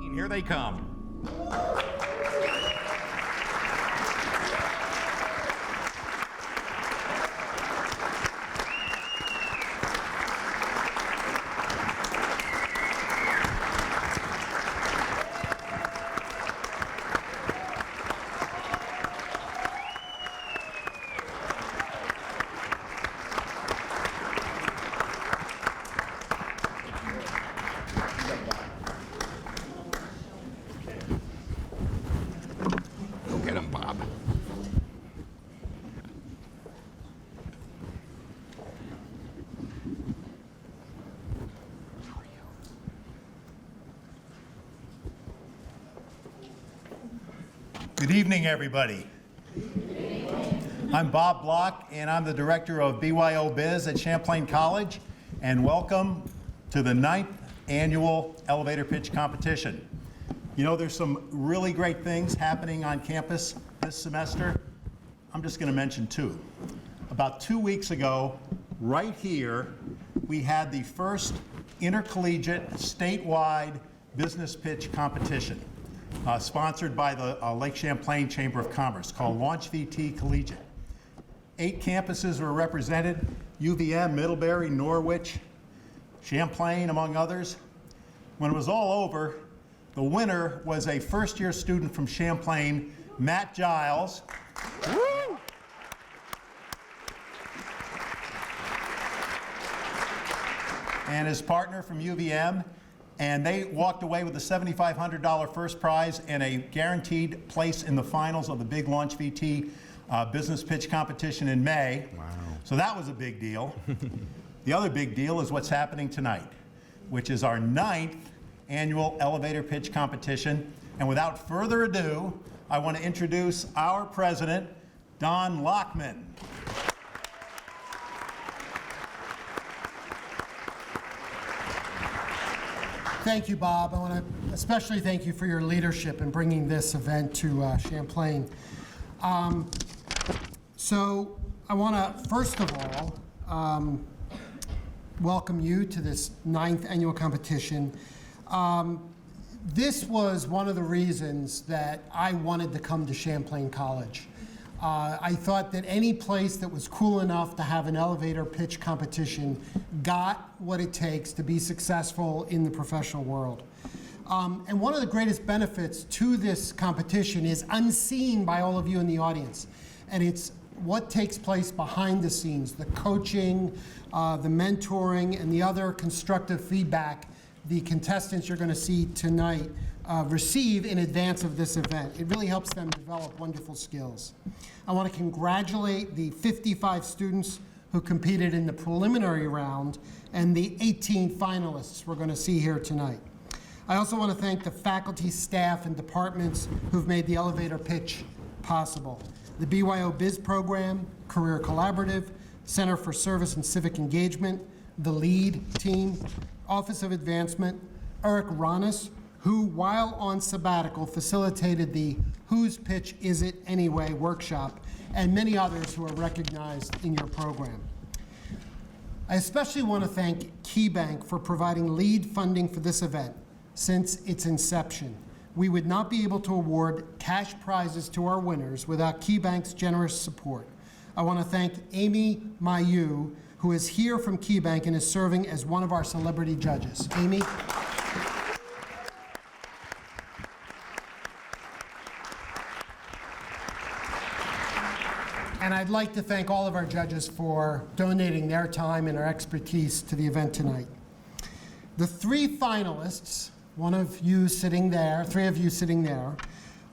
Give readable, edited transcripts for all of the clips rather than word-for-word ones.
15. Here they come. Get him, Bob. How are you? Good evening, everybody. I'm Bob Block, and I'm the director of BYO Biz at Champlain College, and welcome to the 9th annual elevator pitch competition. You know, there's some really great things happening on campus this semester. I'm just going to mention two. About 2 weeks ago, right here, we had the first intercollegiate statewide business pitch competition, sponsored by the Lake Champlain Chamber of Commerce, called Launch VT Collegiate. 8 campuses were represented: UVM, Middlebury, Norwich, Champlain, among others. When it was all over, the winner was a first-year student from Champlain, Matt Giles. Woo! And his partner from UVM, and they walked away with a $7,500 first prize and a guaranteed place in the finals of the big Launch VT business pitch competition in May. Wow. So that was a big deal. The other big deal is what's happening tonight, which is our 9th annual elevator pitch competition. And without further ado, I want to introduce our president, Don Lockman. Thank you, Bob. I want to especially thank you for your leadership in bringing this event to Champlain. So I want to, first of all, welcome you to this 9th annual competition. This was one of the reasons that I wanted to come to Champlain College. I thought that any place that was cool enough to have an elevator pitch competition got what it takes to be successful in the professional world. And one of the greatest benefits to this competition is unseen by all of you in the audience. And it's what takes place behind the scenes, the coaching, the mentoring, and the other constructive feedback the contestants you're going to see tonight receive in advance of this event. It really helps them develop wonderful skills. I want to congratulate the 55 students who competed in the preliminary round and the 18 finalists we're going to see here tonight. I also want to thank the faculty, staff, and departments who've made the elevator pitch possible. The BYO Biz Program, Career Collaborative, Center for Service and Civic Engagement, the LEAD team, Office of Advancement, Eric Ronis, who, while on sabbatical, facilitated the Whose Pitch Is It Anyway workshop, and many others who are recognized in your program. I especially want to thank KeyBank for providing lead funding for this event since its inception. We would not be able to award cash prizes to our winners without KeyBank's generous support. I want to thank Amy Mayu, who is here from KeyBank and is serving as one of our celebrity judges. Amy? And I'd like to thank all of our judges for donating their time and their expertise to the event tonight. The 3 finalists, one of you sitting there, 3 of you sitting there,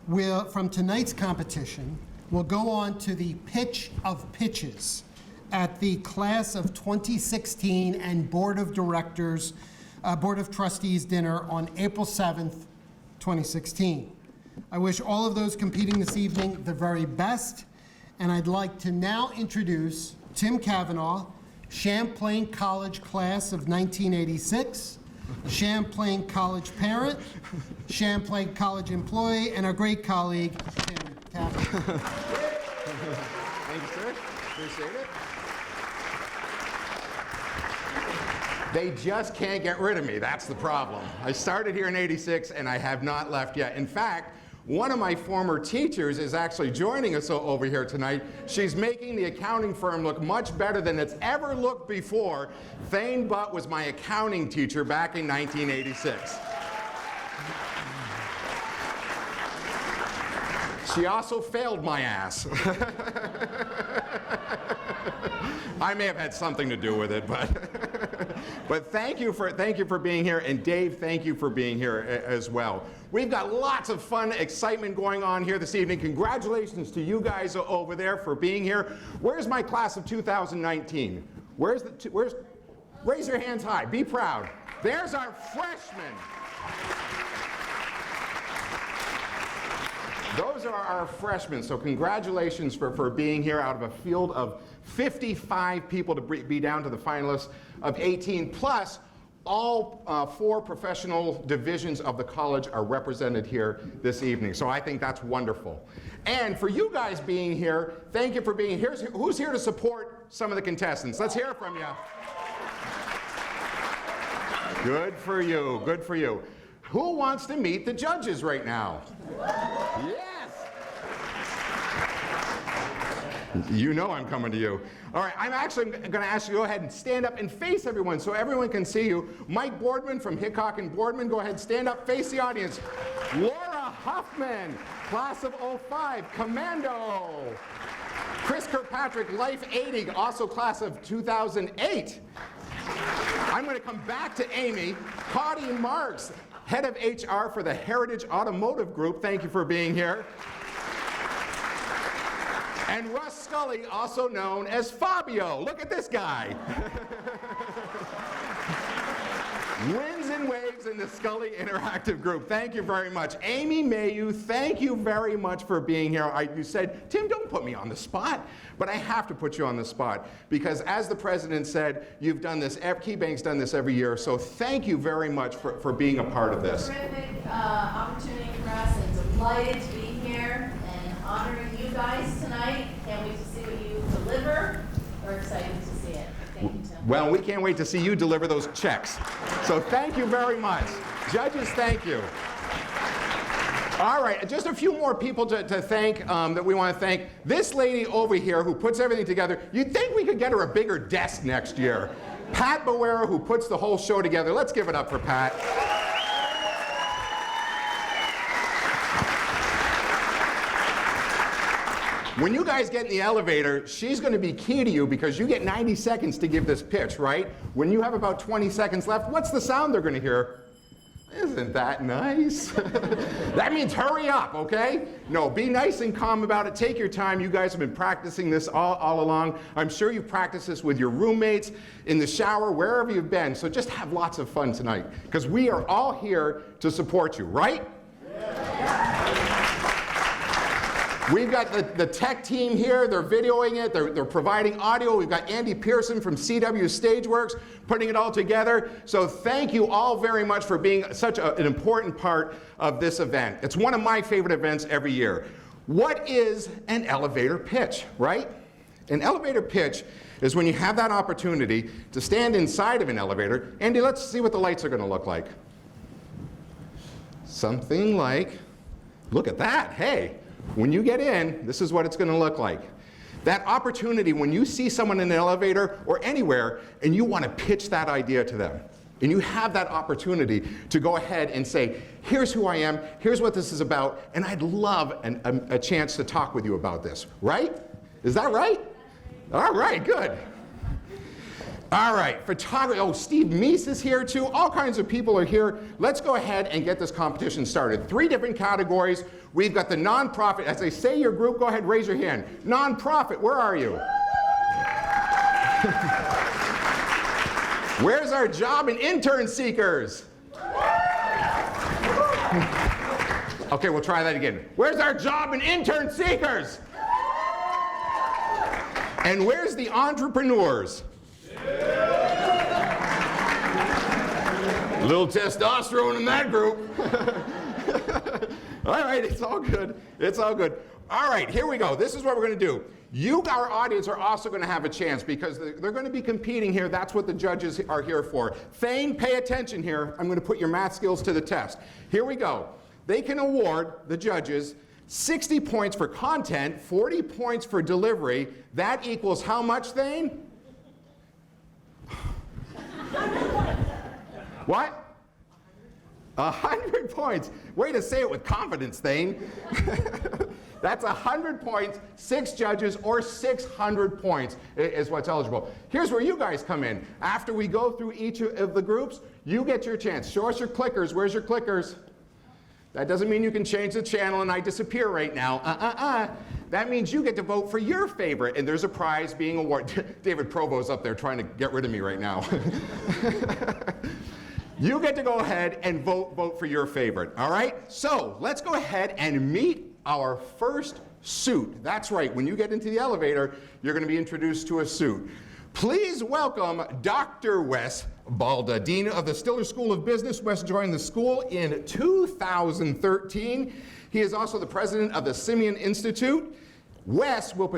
will, from tonight's competition, will go on to the Pitch of Pitches at the Class of 2016 and Board of Trustees dinner on April 7th, 2016. I wish all of those competing this evening the very best, and I'd like to now introduce Tim Cavanaugh, Champlain College Class of 1986, Champlain College parent, Champlain College employee, and our great colleague, Tim Cavanaugh. Thank you, sir. Appreciate it. They just can't get rid of me. That's the problem. I started here in '86 and I have not left yet. In fact, one of my former teachers is actually joining us over here tonight. She's making the accounting firm look much better than it's ever looked before. Thane Butt was my accounting teacher back in 1986. She also failed my ass. I may have had something to do with it, but thank you for being here, and Dave, thank you for being here as well. We've got lots of fun, excitement going on here this evening. Congratulations to you guys over there for being here. Where's my class of 2019? Raise your hands high. Be proud. There's our freshmen. Those are our freshmen, so congratulations for being here out of a field of 55 people to be down to the finalists of 18, plus all 4 professional divisions of the college are represented here this evening. So I think that's wonderful. And for you guys being here, thank you for being here. Who's here to support some of the contestants? Let's hear it from you. Good for you, good for you. Who wants to meet the judges right now? Yes! You know I'm coming to you. All right, I'm actually going to ask you to go ahead and stand up and face everyone so everyone can see you. Mike Boardman from Hickok and Boardman, go ahead, stand up, face the audience. Laura Huffman, class of '05, Commando. Chris Kirkpatrick, Life 80, also class of 2008. I'm going to come back to Amy. Cody Marks, head of HR for the Heritage Automotive Group. Thank you for being here. And Russ Scully, also known as Fabio. Look at this guy. Winds and Waves in the Scully Interactive Group. Thank you very much. Amy Mayu, thank you very much for being here. You said, Tim, don't put me on the spot. But I have to put you on the spot because as the president said, you've done this, KeyBank's done this every year. So thank you very much for being a part of this. Terrific opportunity for us, and delighted to be here and honoring you guys tonight. Can't wait to see what you deliver. We're excited to see it. Thank you, Tim. Well, we can't wait to see you deliver those checks. So thank you very much. Judges, thank you. All right, just a few more people to thank that we want to thank. This lady over here who puts everything together, you'd think we could get her a bigger desk next year. Pat Boera, who puts the whole show together. Let's give it up for Pat. When you guys get in the elevator, she's going to be key to you because you get 90 seconds to give this pitch, right? When you have about 20 seconds left, what's the sound they're going to hear? Isn't that nice? That means hurry up, okay? No, be nice and calm about it. Take your time. You guys have been practicing this all along. I'm sure you've practiced this with your roommates, in the shower, wherever you've been. So just have lots of fun tonight because we are all here to support you, right? We've got the tech team here. They're videoing it. They're providing audio. We've got Andy Pearson from CW Stageworks putting it all together. So thank you all very much for being such an important part of this event. It's one of my favorite events every year. What is an elevator pitch, right? An elevator pitch is when you have that opportunity to stand inside of an elevator. Andy, let's see what the lights are going to look like. Something like, look at that. Hey. When you get in, this is what it's going to look like. That opportunity when you see someone in an elevator or anywhere and you want to pitch that idea to them. And you have that opportunity to go ahead and say, here's who I am, here's what this is about, and I'd love a chance to talk with you about this. Right? Is that right? All right, good. All right, photography. Oh, Steve Meese is here too. All kinds of people are here. Let's go ahead and get this competition started. 3 different categories. We've got the nonprofit. As I say your group, go ahead, raise your hand. Nonprofit, where are you? Where's our job and intern seekers? Okay, we'll try that again. Where's our job and intern seekers? And where's the entrepreneurs? A little testosterone in that group. All right, it's all good. It's all good. All right, here we go. This is what we're going to do. You, our audience, are also going to have a chance because they're going to be competing here. That's what the judges are here for. Thane, pay attention here. I'm going to put your math skills to the test. Here we go. They can award, the judges, 60 points for content, 40 points for delivery. That equals how much, Thane? What? 100 points. Way to say it with confidence, Thane. That's 100 points, 6 judges, or 600 points is what's eligible. Here's where you guys come in. After we go through each of the groups, you get your chance. Show us your clickers. Where's your clickers? That doesn't mean you can change the channel and I disappear right now. That means you get to vote for your favorite, and there's a prize being awarded. David Provo's up there trying to get rid of me right now. You get to go ahead and vote for your favorite, all right? So let's go ahead and meet our first suit. That's right, when you get into the elevator, you're gonna be introduced to a suit. Please welcome Dr. Wes Balda, Dean of the Stiller School of Business. Wes joined the school in 2013. He is also the president of the Simeon Institute. Wes will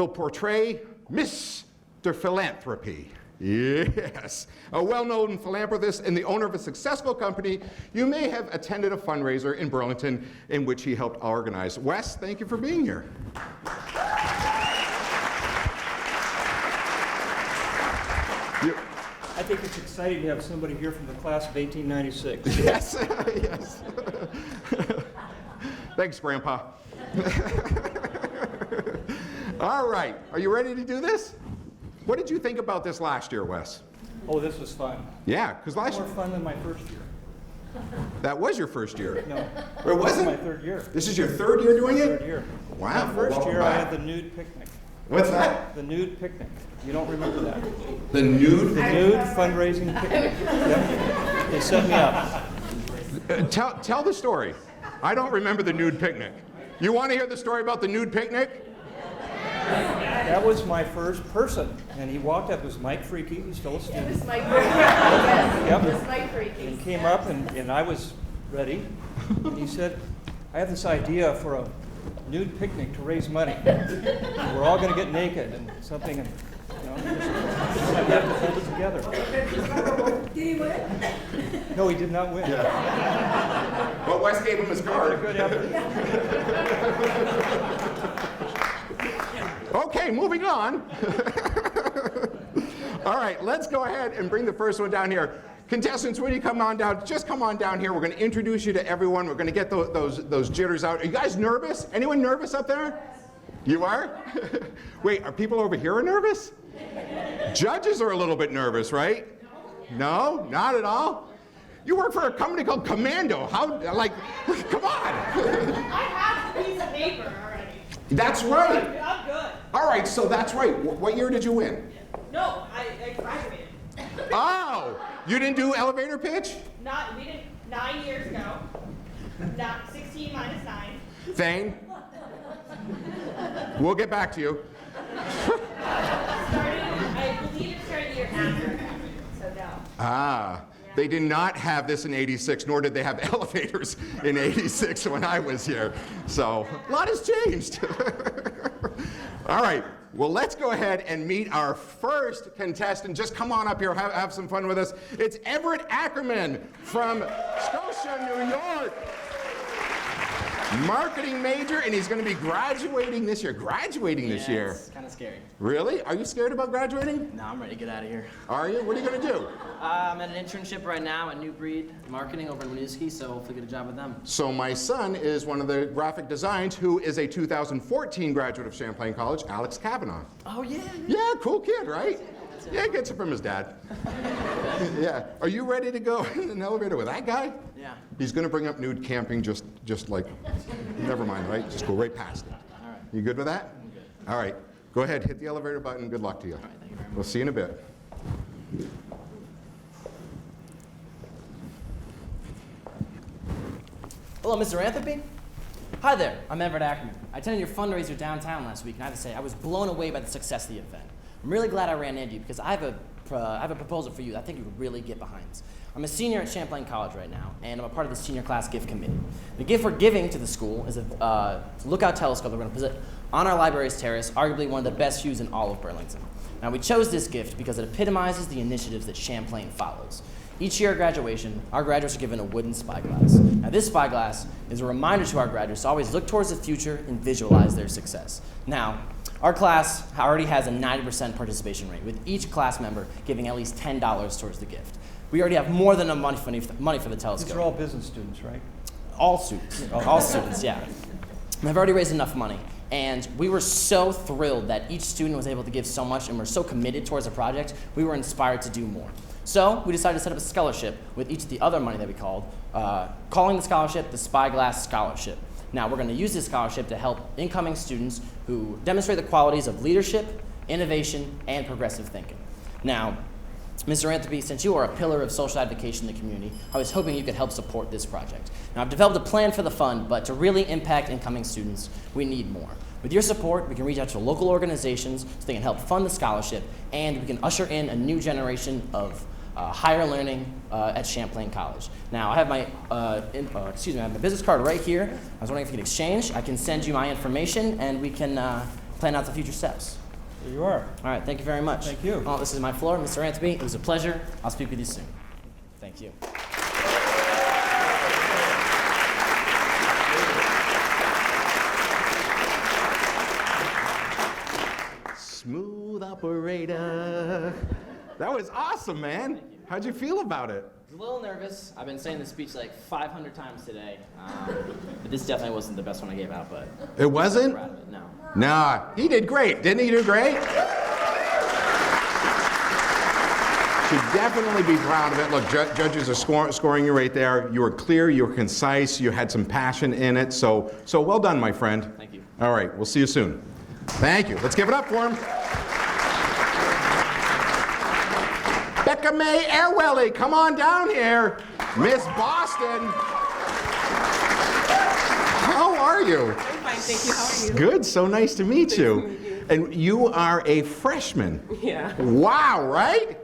portray Mr. Philanthropy. Yes, a well-known philanthropist and the owner of a successful company. You may have attended a fundraiser in Burlington in which he helped organize. Wes, thank you for being here. I think it's exciting to have somebody here from the class of 1896. Yes, yes. Thanks, Grandpa. All right, are you ready to do this? What did you think about this last year, Wes? Oh, this was fun. Yeah, because last More year, fun than my first year. that was your first year. No. Or was This is it? my third year. This is your third year doing it? Third year. Wow. My first welcome year, I back. had the nude picnic. What's that? The nude picnic. You don't remember that? The nude? The nude fundraising picnic. Yep. They set me up. Tell the story. I don't remember the nude picnic. You want to hear the story about the nude picnic? That was my first person. And he walked up, it was Mike Freaky, he's still a It student. was Mike Freaky. Yes, Yep. it was Mike Freaky. And came up and I was ready. And he said, I have this idea for a nude picnic to raise money. And we're all going to get naked and something, and you know, we have to hold it together. Did he win? No, he did not win. But Wes gave him his card. Good effort. Okay, moving on. All right, let's go ahead and bring the first one down here. Contestants, when you come on down, just come on down here. We're going to introduce you to everyone. We're going to get those jitters out. Are you guys nervous? Anyone nervous up there? You are? Wait, are people over here nervous? Judges are a little bit nervous, right? No, not at all? You work for a company called Commando. How, like, come on. I have a piece of paper already. That's right. I'm good. All right, so that's right. What year did you win? No, I graduated. Oh, you didn't do elevator pitch? We did 9 years ago. Not 16 minus 9. Thane? We'll get back to you. I believe it started the year after. So no. Ah, they did not have this in '86, nor did they have elevators in '86 when I was here. So a lot has changed. All right, well, let's go ahead and meet our first contestant. Just come on up here, have some fun with us. It's Everett Ackerman from Scotia, New York. Marketing major, and he's going to be graduating this year. Graduating this year. It's kind of scary. Really? Are you scared about graduating? No, I'm ready to get out of here. Are you? What are you going to do? I'm at an internship right now at New Breed Marketing over in Winooski, so hopefully get a job with them. So my son is one of the graphic designs who is a 2014 graduate of Champlain College, Alex Kavanaugh. Oh, yeah. Yeah, cool kid, right? Yeah, gets it from his dad. Yeah. Are you ready to go in an elevator with that guy? Yeah. He's going to bring up nude camping just like, never mind, right? Just go right past it. All right. You good with that? I'm good. All right. Go ahead, hit the elevator button. Good luck to you. All right, thank you very much. We'll see you in a bit. Hello, Mr. Anthropy? Hi there, I'm Everett Ackerman. I attended your fundraiser downtown last week, and I have to say, I was blown away by the success of the event. I'm really glad I ran into you because I have a I have a proposal for you that I think you would really get behind. I'm a senior at Champlain College right now, and I'm a part of the senior class gift committee. The gift we're giving to the school is a lookout telescope that we're going to put on our library's terrace, arguably one of the best views in all of Burlington. Now, we chose this gift because it epitomizes the initiatives that Champlain follows. Each year at graduation, our graduates are given a wooden spyglass. Now, this spyglass is a reminder to our graduates to always look towards the future and visualize their success. Now, our class already has a 90% participation rate, with each class member giving at least $10 towards the gift. We already have more than enough money for the telescope. These are all business students, right? All students, all students, yeah. And I've already raised enough money. And we were so thrilled that each student was able to give so much and we're so committed towards the project, we were inspired to do more. So we decided to set up a scholarship with each of the other money that we called, calling the scholarship the Spyglass Scholarship. Now we're going to use this scholarship to help incoming students who demonstrate the qualities of leadership, innovation, and progressive thinking. Now, Mr. Anthony, since you are a pillar of social advocacy in the community, I was hoping you could help support this project. Now, I've developed a plan for the fund, but to really impact incoming students, we need more. With your support, we can reach out to local organizations so they can help fund the scholarship, and we can usher in a new generation of higher learning at Champlain College. Now, I have my, I have my business card right here. I was wondering if you could exchange. I can send you my information, and we can plan out the future steps. There you are. All right, thank you very much. Thank you. Well, this is my floor, Mr. Anthony. It was a pleasure. I'll speak with you soon. Thank you. Smooth operator. That was awesome, man. How'd you feel about it? I was a little nervous. I've been saying this speech like 500 times today. But this definitely wasn't the best one I gave out, but It wasn't? I'm proud of it. No. Nah, he did great. Didn't he do great? Should definitely be proud of it. Look, judges are scoring you right there. You were clear, you were concise, you had some passion in it. So well done, my friend. Thank you. All right, we'll see you soon. Thank you. Let's give it up for him. Becca May Airwelly, come on down here. Miss Boston. How are you? I'm fine, thank you. How are you? Good, so nice to meet Nice you. to meet you. And you are a freshman. Yeah. Wow, right?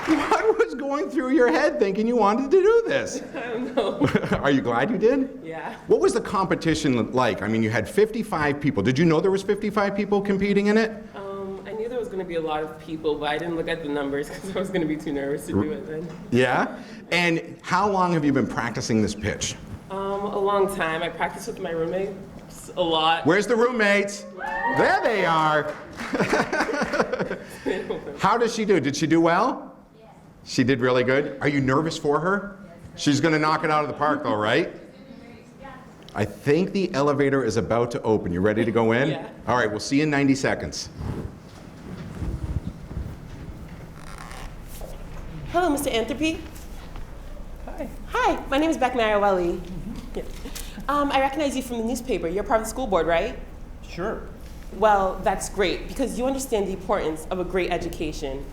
What was going through your head thinking you wanted to do this? I don't know. Are you glad you did? Yeah. What was the competition like? I mean, you had 55 people. Did you know there was 55 people competing in it? I knew there was going to be a lot of people, but I didn't look at the numbers because I was going to be too nervous to do it then. Yeah? And how long have you been practicing this pitch? A long time. I practiced with my roommates a lot. Where's the roommates? There they are. How does she do? Did she do well? Yeah. She did really good? Are you nervous for her? She's going to knock it out of the park though, right? I think the elevator is about to open. You ready to go in? Yeah. All right, we'll see you in 90 seconds. Hello, Mr. Anthropy. Hi. Hi, my name is Becca. Yeah. I recognize you from the newspaper. You're part of the school board, right? Sure. Well, that's great because you understand the importance of a great education.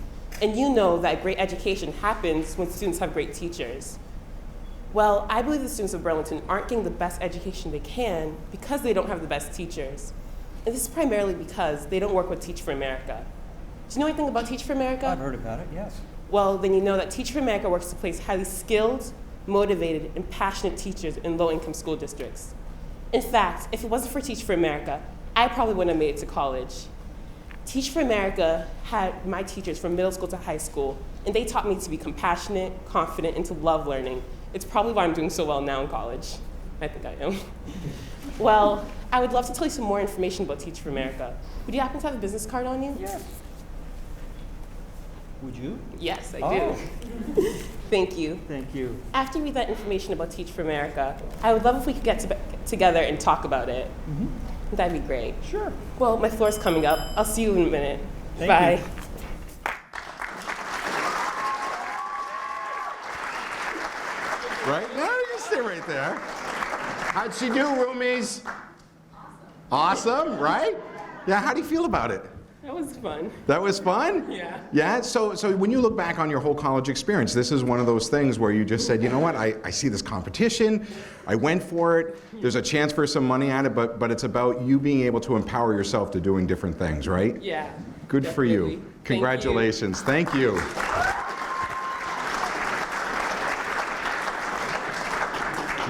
And you know that great education happens when students have great teachers. Well, I believe the students of Burlington aren't getting the best education they can because they don't have the best teachers. And this is primarily because they don't work with Teach for America. Do you know anything about Teach for America? I've heard about it, yes. Well, then you know that Teach for America works to place highly skilled, motivated, and passionate teachers in low-income school districts. In fact, if it wasn't for Teach for America, I probably wouldn't have made it to college. Teach for America had my teachers from middle school to high school, and they taught me to be compassionate, confident, and to love learning. It's probably why I'm doing so well now in college. I think I am. Well, I would love to tell you some more information about Teach for America. Would you happen to have a business card on you? Yes. Would you? Yes, I Oh. do. Thank you. Thank you. After you read that information about Teach for America, I would love if we could get together and talk about it. That'd be great. Sure. Well, my floor's coming up. I'll see you in a minute. Thank Bye. you. Right? No, you stay right there. How'd she do, roomies? Awesome, right? Yeah, how do you feel about it? That was fun. That was fun? Yeah. Yeah? So when you look back on your whole college experience, this is one of those things where you just said, you know what, I see this competition, I went for it, there's a chance for some money at it, but it's about you being able to empower yourself to doing different things, right? Yeah. Good for you. Definitely. Congratulations. Thank you.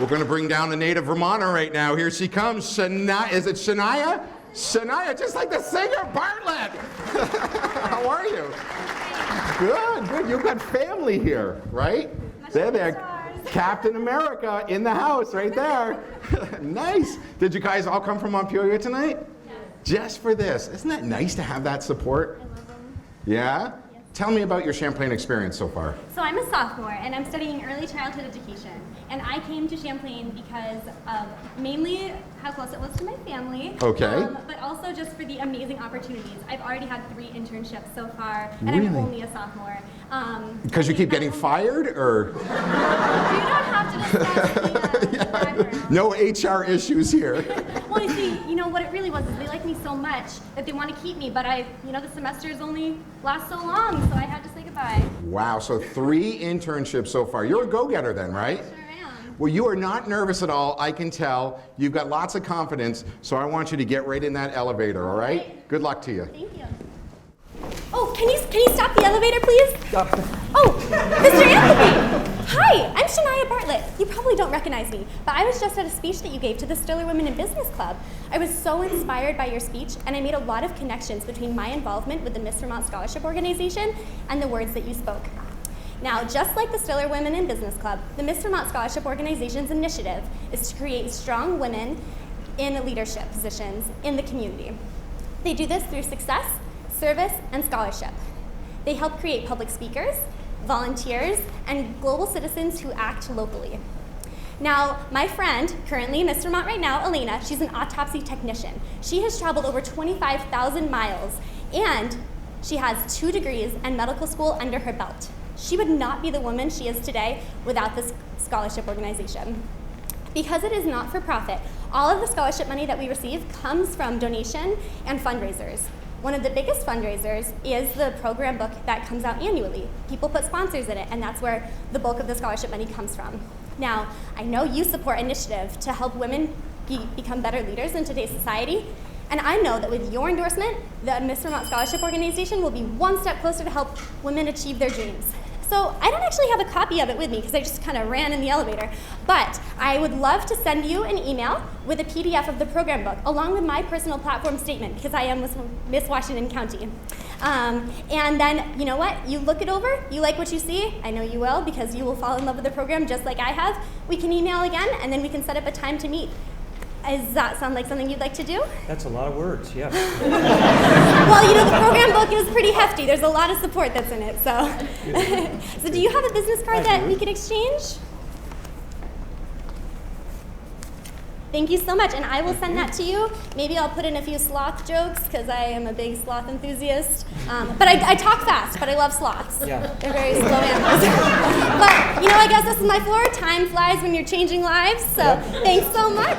We're going to bring down the native Vermonter right now. Here she comes. Shania. Is it Shania? Shania, just like the singer Bartlett. How are you? Good, good. You've got family here, right? There. Captain America in the house right there. Nice. Did you guys all come from Montpelier tonight? Just for this. Isn't that nice to have that support? I love them. Yeah? Tell me about your Champlain experience so far. So I'm a sophomore and I'm studying early childhood education. And I came to Champlain because of mainly how close it was to my family. Okay. But also just for the amazing opportunities. I've already had 3 internships so far, and Really? I'm only a sophomore. Because you keep getting fired, or? You don't have to discuss the background. No HR issues here. Well, you see, you know, what it really was is they like me so much that they want to keep me, but the semesters only last so long, so I had to say goodbye. Wow, so 3 internships so far. You're a go-getter then, right? Sure am. Well, you are not nervous at all, I can tell. You've got lots of confidence, so I want you to get right in that elevator, all right? Okay. Good luck to you. Thank you. Oh, can you stop the elevator, please? Oh, Mr. Anthony! Hi, I'm Shania Bartlett. You probably don't recognize me, but I was just at a speech that you gave to the Stiller Women in Business Club. I was so inspired by your speech, and I made a lot of connections between my involvement with the Miss Vermont Scholarship Organization and the words that you spoke. Now, just like the Stiller Women in Business Club, the Miss Vermont Scholarship Organization's initiative is to create strong women in leadership positions in the community. They do this through success, service, and scholarship. They help create public speakers, volunteers, and global citizens who act locally. Now, my friend, currently Miss Vermont right now, Elena, she's an autopsy technician. She has traveled over 25,000 miles, and she has 2 degrees and medical school under her belt. She would not be the woman she is today without this scholarship organization. Because it is not for profit, all of the scholarship money that we receive comes from donation and fundraisers. One of the biggest fundraisers is the program book that comes out annually. People put sponsors in it, and that's where the bulk of the scholarship money comes from. Now, I know you support initiative to help women become better leaders in today's society, and I know that with your endorsement, the Miss Vermont Scholarship Organization will be one step closer to help women achieve their dreams. So I don't actually have a copy of it with me because I just kind of ran in the elevator, but I would love to send you an email with a PDF of the program book along with my personal platform statement because I am Miss Washington County. And then, you know what, you look it over, you like what you see, I know you will because you will fall in love with the program just like I have. We can email again and then we can set up a time to meet. Does that sound like something you'd like to do? That's a lot of words, yeah. Well, you know, the program book is pretty hefty. There's a lot of support that's in it, so. So do you have a business card that we could exchange? Thank you so much, and I will send that to you. Maybe I'll put in a few sloth jokes, because I am a big sloth enthusiast. But I talk fast, but I love sloths. Yeah. They're very slow animals. But, you know, I guess this is my floor. Time flies when you're changing lives, so thanks so much.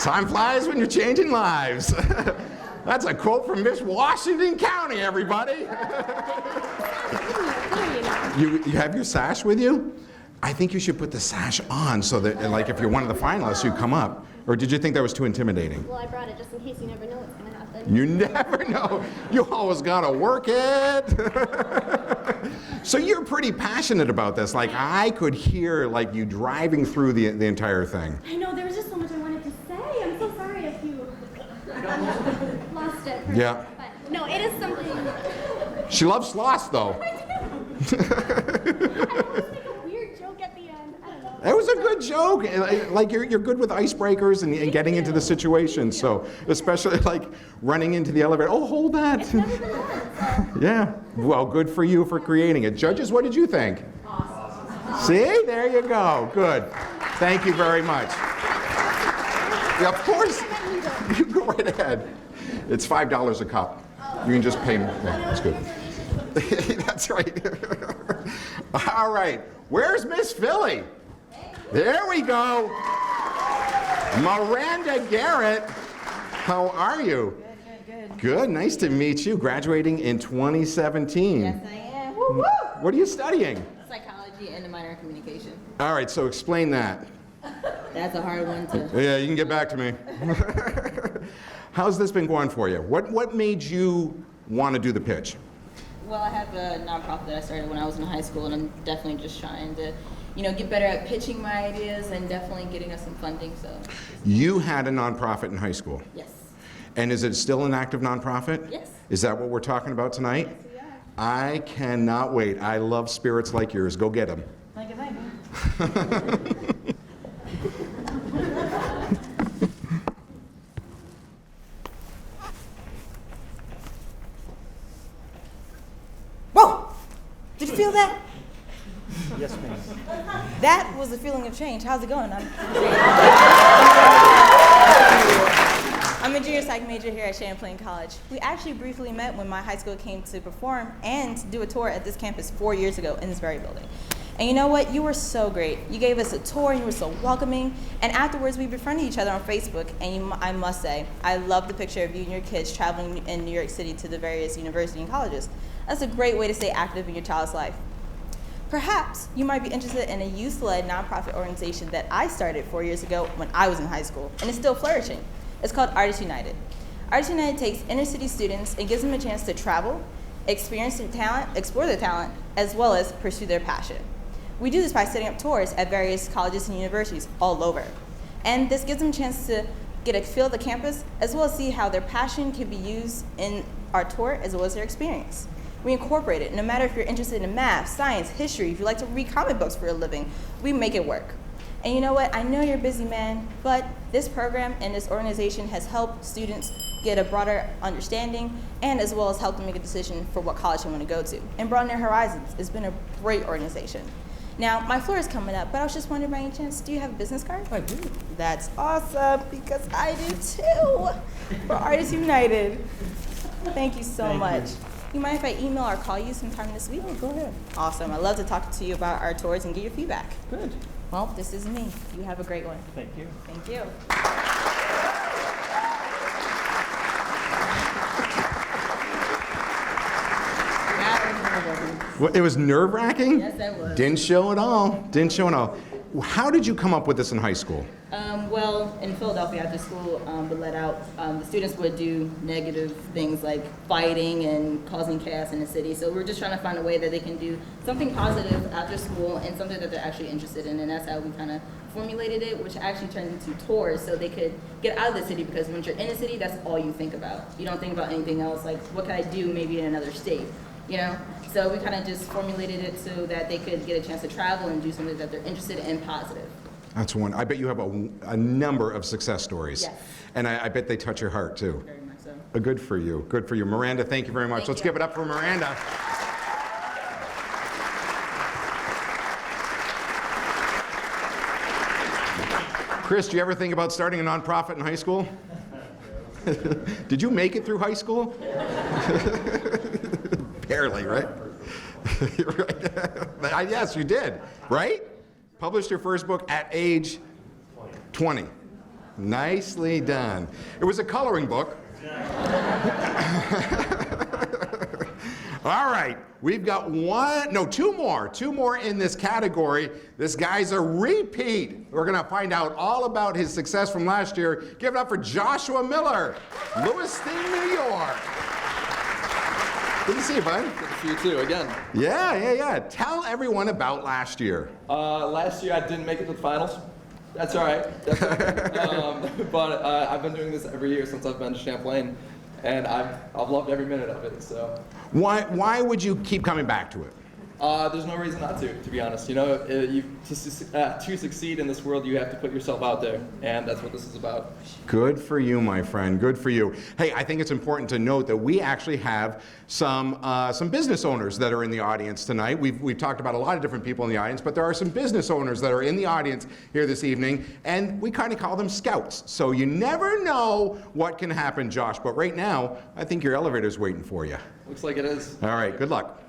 Time flies when you're changing lives. That's a quote from Miss Washington County, everybody. You have your sash with you? I think you should put the sash on so that, like, if you're one of the finalists, you come up. Or did you think that was too intimidating? Well, I brought it just in case you never know what's going to happen. You never know. You always gotta work it. So you're pretty passionate about this. Like, I could hear, like, you driving through the entire thing. I know, there was just so much I wanted to say. I'm so sorry if you lost it. Yeah. But no, it is something. She loves sloths, though. I almost make a weird joke at the end. I don't know. It was a good joke. Like, you're good with icebreakers and getting into the situation. So, especially like running into the elevator. Oh, hold that. It's never been done, so. Yeah. Well, good for you for creating it. Judges, what did you think? Awesome. See? There you go. Good. Thank you very much. Yeah, of course. You go right ahead. It's $5 a cup. You can just pay more. Yeah, that's good. That's right. All right. Where's Miss Philly? There we go. Miranda Garrett, how are you? Good. Good, nice to meet you. Graduating in 2017. Yes, I am. Woo woo! What are you studying? Psychology and a minor in communication. All right, so explain that. That's a hard one to. Yeah, you can get back to me. How's this been going for you? What made you want to do the pitch? Well, I have a nonprofit that I started when I was in high school, and I'm definitely just trying to, get better at pitching my ideas and definitely getting us some funding. So. You had a nonprofit in high school. Yes. And is it still an active nonprofit? Yes. Is that what we're talking about tonight? Yes, we are. I cannot wait. I love spirits like yours. Go get them. Like if I do. Whoa! Did you feel that? Yes, ma'am. That was a feeling of change. How's it going? I'm a junior psych major here at Champlain College. We actually briefly met when my high school came to perform and do a tour at this campus 4 years ago in this very building. And you know what? You were so great. You gave us a tour and you were so welcoming. And afterwards, we befriended each other on Facebook. And I must say, I love the picture of you and your kids traveling in New York City to the various universities and colleges. That's a great way to stay active in your child's life. Perhaps you might be interested in a youth-led nonprofit organization that I started 4 years ago when I was in high school, and it's still flourishing. It's called Artists United. Artists United takes inner-city students and gives them a chance to travel, experience their talent, explore their talent, as well as pursue their passion. We do this by setting up tours at various colleges and universities all over. And this gives them a chance to get a feel of the campus, as well as see how their passion can be used in our tour, as well as their experience. We incorporate it. No matter if you're interested in math, science, history, if you like to read comic books for a living, we make it work. And you know what? I know you're a busy man, but this program and this organization has helped students get a broader understanding and as well as help them make a decision for what college they want to go to and broaden their horizons. It's been a great organization. Now, my floor is coming up, but I was just wondering by any chance, do you have a business card? I do. That's awesome, because I do too, for Artists United. Thank you so much. You mind if I email or call you sometime this week? Oh, go ahead. Awesome. I'd love to talk to you about our tours and get your feedback. Good. Well, this is me. You have a great one. Thank you. Thank you. Well, it was nerve-wracking? Yes, that was. Didn't show at all. Didn't show at all. How did you come up with this in high school? Well, in Philadelphia, after school would let out, the students would do negative things like fighting and causing chaos in the city. So we're just trying to find a way that they can do something positive after school and something that they're actually interested in. And that's how we kind of formulated it, which actually turned into tours so they could get out of the city, because once you're in the city, that's all you think about. You don't think about anything else, like what can I do maybe in another state, So we kind of just formulated it so that they could get a chance to travel and do something that they're interested in positive. That's one. I bet you have a number of success stories. Yes. And I bet they touch your heart too. Very much so. Good for you. Good for you. Miranda, thank you very much. Thank Let's you. give it up for Miranda. Chris, do you ever think about starting a nonprofit in high school? Did you make it through high school? Barely, right? Right. Yes, you did, right? Published your first book at age 20. Nicely done. It was a coloring book. All right, we've got two more in this category. This guy's a repeat. We're gonna find out all about his success from last year. Give it up for Joshua Miller, Lewiston, New York. Good to see you, bud. Good to see you too, again. Yeah. Tell everyone about last year. Last year I didn't make it to the finals. That's all right. But I've been doing this every year since I've been to Champlain, and I've loved every minute of it. So. Why would you keep coming back to it? There's no reason not to be honest. To succeed in this world, you have to put yourself out there, and that's what this is about. Good for you, my friend. Good for you. Hey, I think it's important to note that we actually have some business owners that are in the audience tonight. We've talked about a lot of different people in the audience, but there are some business owners that are in the audience here this evening, and we kind of call them scouts. So you never know what can happen, Josh. But right now, I think your elevator's waiting for you. Looks like it is. All right. Good luck.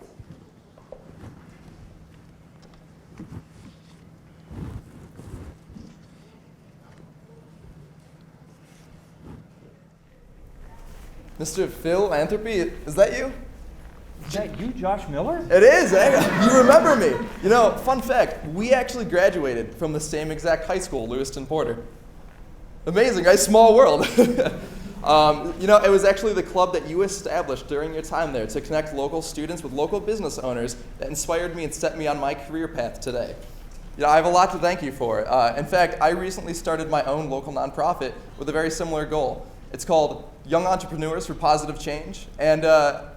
Mr. Philanthropy, is that you? Is that you, Josh Miller? It is, eh? You remember me. You know, fun fact, we actually graduated from the same exact high school, Lewiston Porter. Amazing, right? Small world. You know, it was actually the club that you established during your time there to connect local students with local business owners that inspired me and set me on my career path today. You know, I have a lot to thank you for. In fact, I recently started my own local nonprofit with a very similar goal. It's called Young Entrepreneurs for Positive Change. And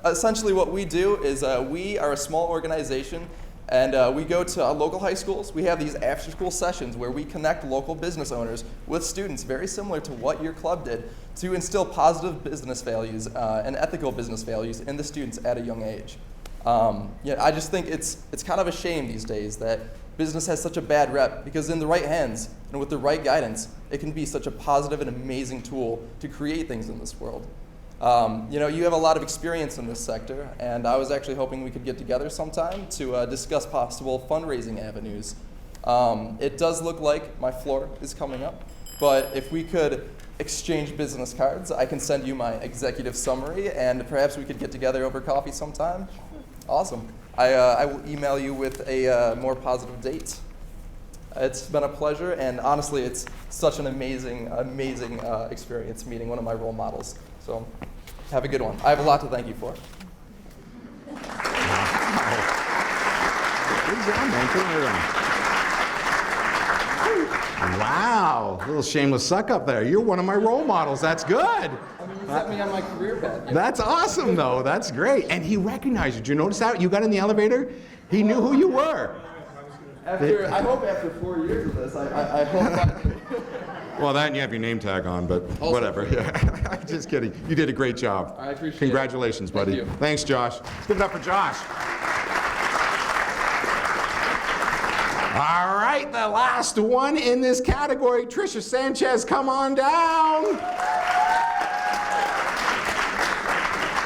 essentially what we do is we are a small organization, and we go to local high schools. We have these after-school sessions where we connect local business owners with students, very similar to what your club did, to instill positive business values and ethical business values in the students at a young age. Yeah, I just think it's kind of a shame these days that business has such a bad rep, because in the right hands and with the right guidance, it can be such a positive and amazing tool to create things in this world. You know, you have a lot of experience in this sector, and I was actually hoping we could get together sometime to discuss possible fundraising avenues. It does look like my floor is coming up, but if we could exchange business cards, I can send you my executive summary, and perhaps we could get together over coffee sometime. Awesome. I will email you with a more positive date. It's been a pleasure, and honestly, it's such an amazing experience meeting one of my role models. So have a good one. I have a lot to thank you for. Good job, man. Wow, a little shameless suck up there. You're one of my role models. That's good. I mean, you set me on my career path. That's awesome, though. That's great. And he recognized you. Did you notice that? You got in the elevator? He knew who you were. I hope after 4 years of this, I hope Well, then you have your name tag on, but Also whatever. Yeah. Just kidding. You did a great job. I appreciate it. Congratulations, buddy. Thank you. Thanks, Josh. Let's give it up for Josh. All right, the last one in this category, Trisha Sanchez, come on down.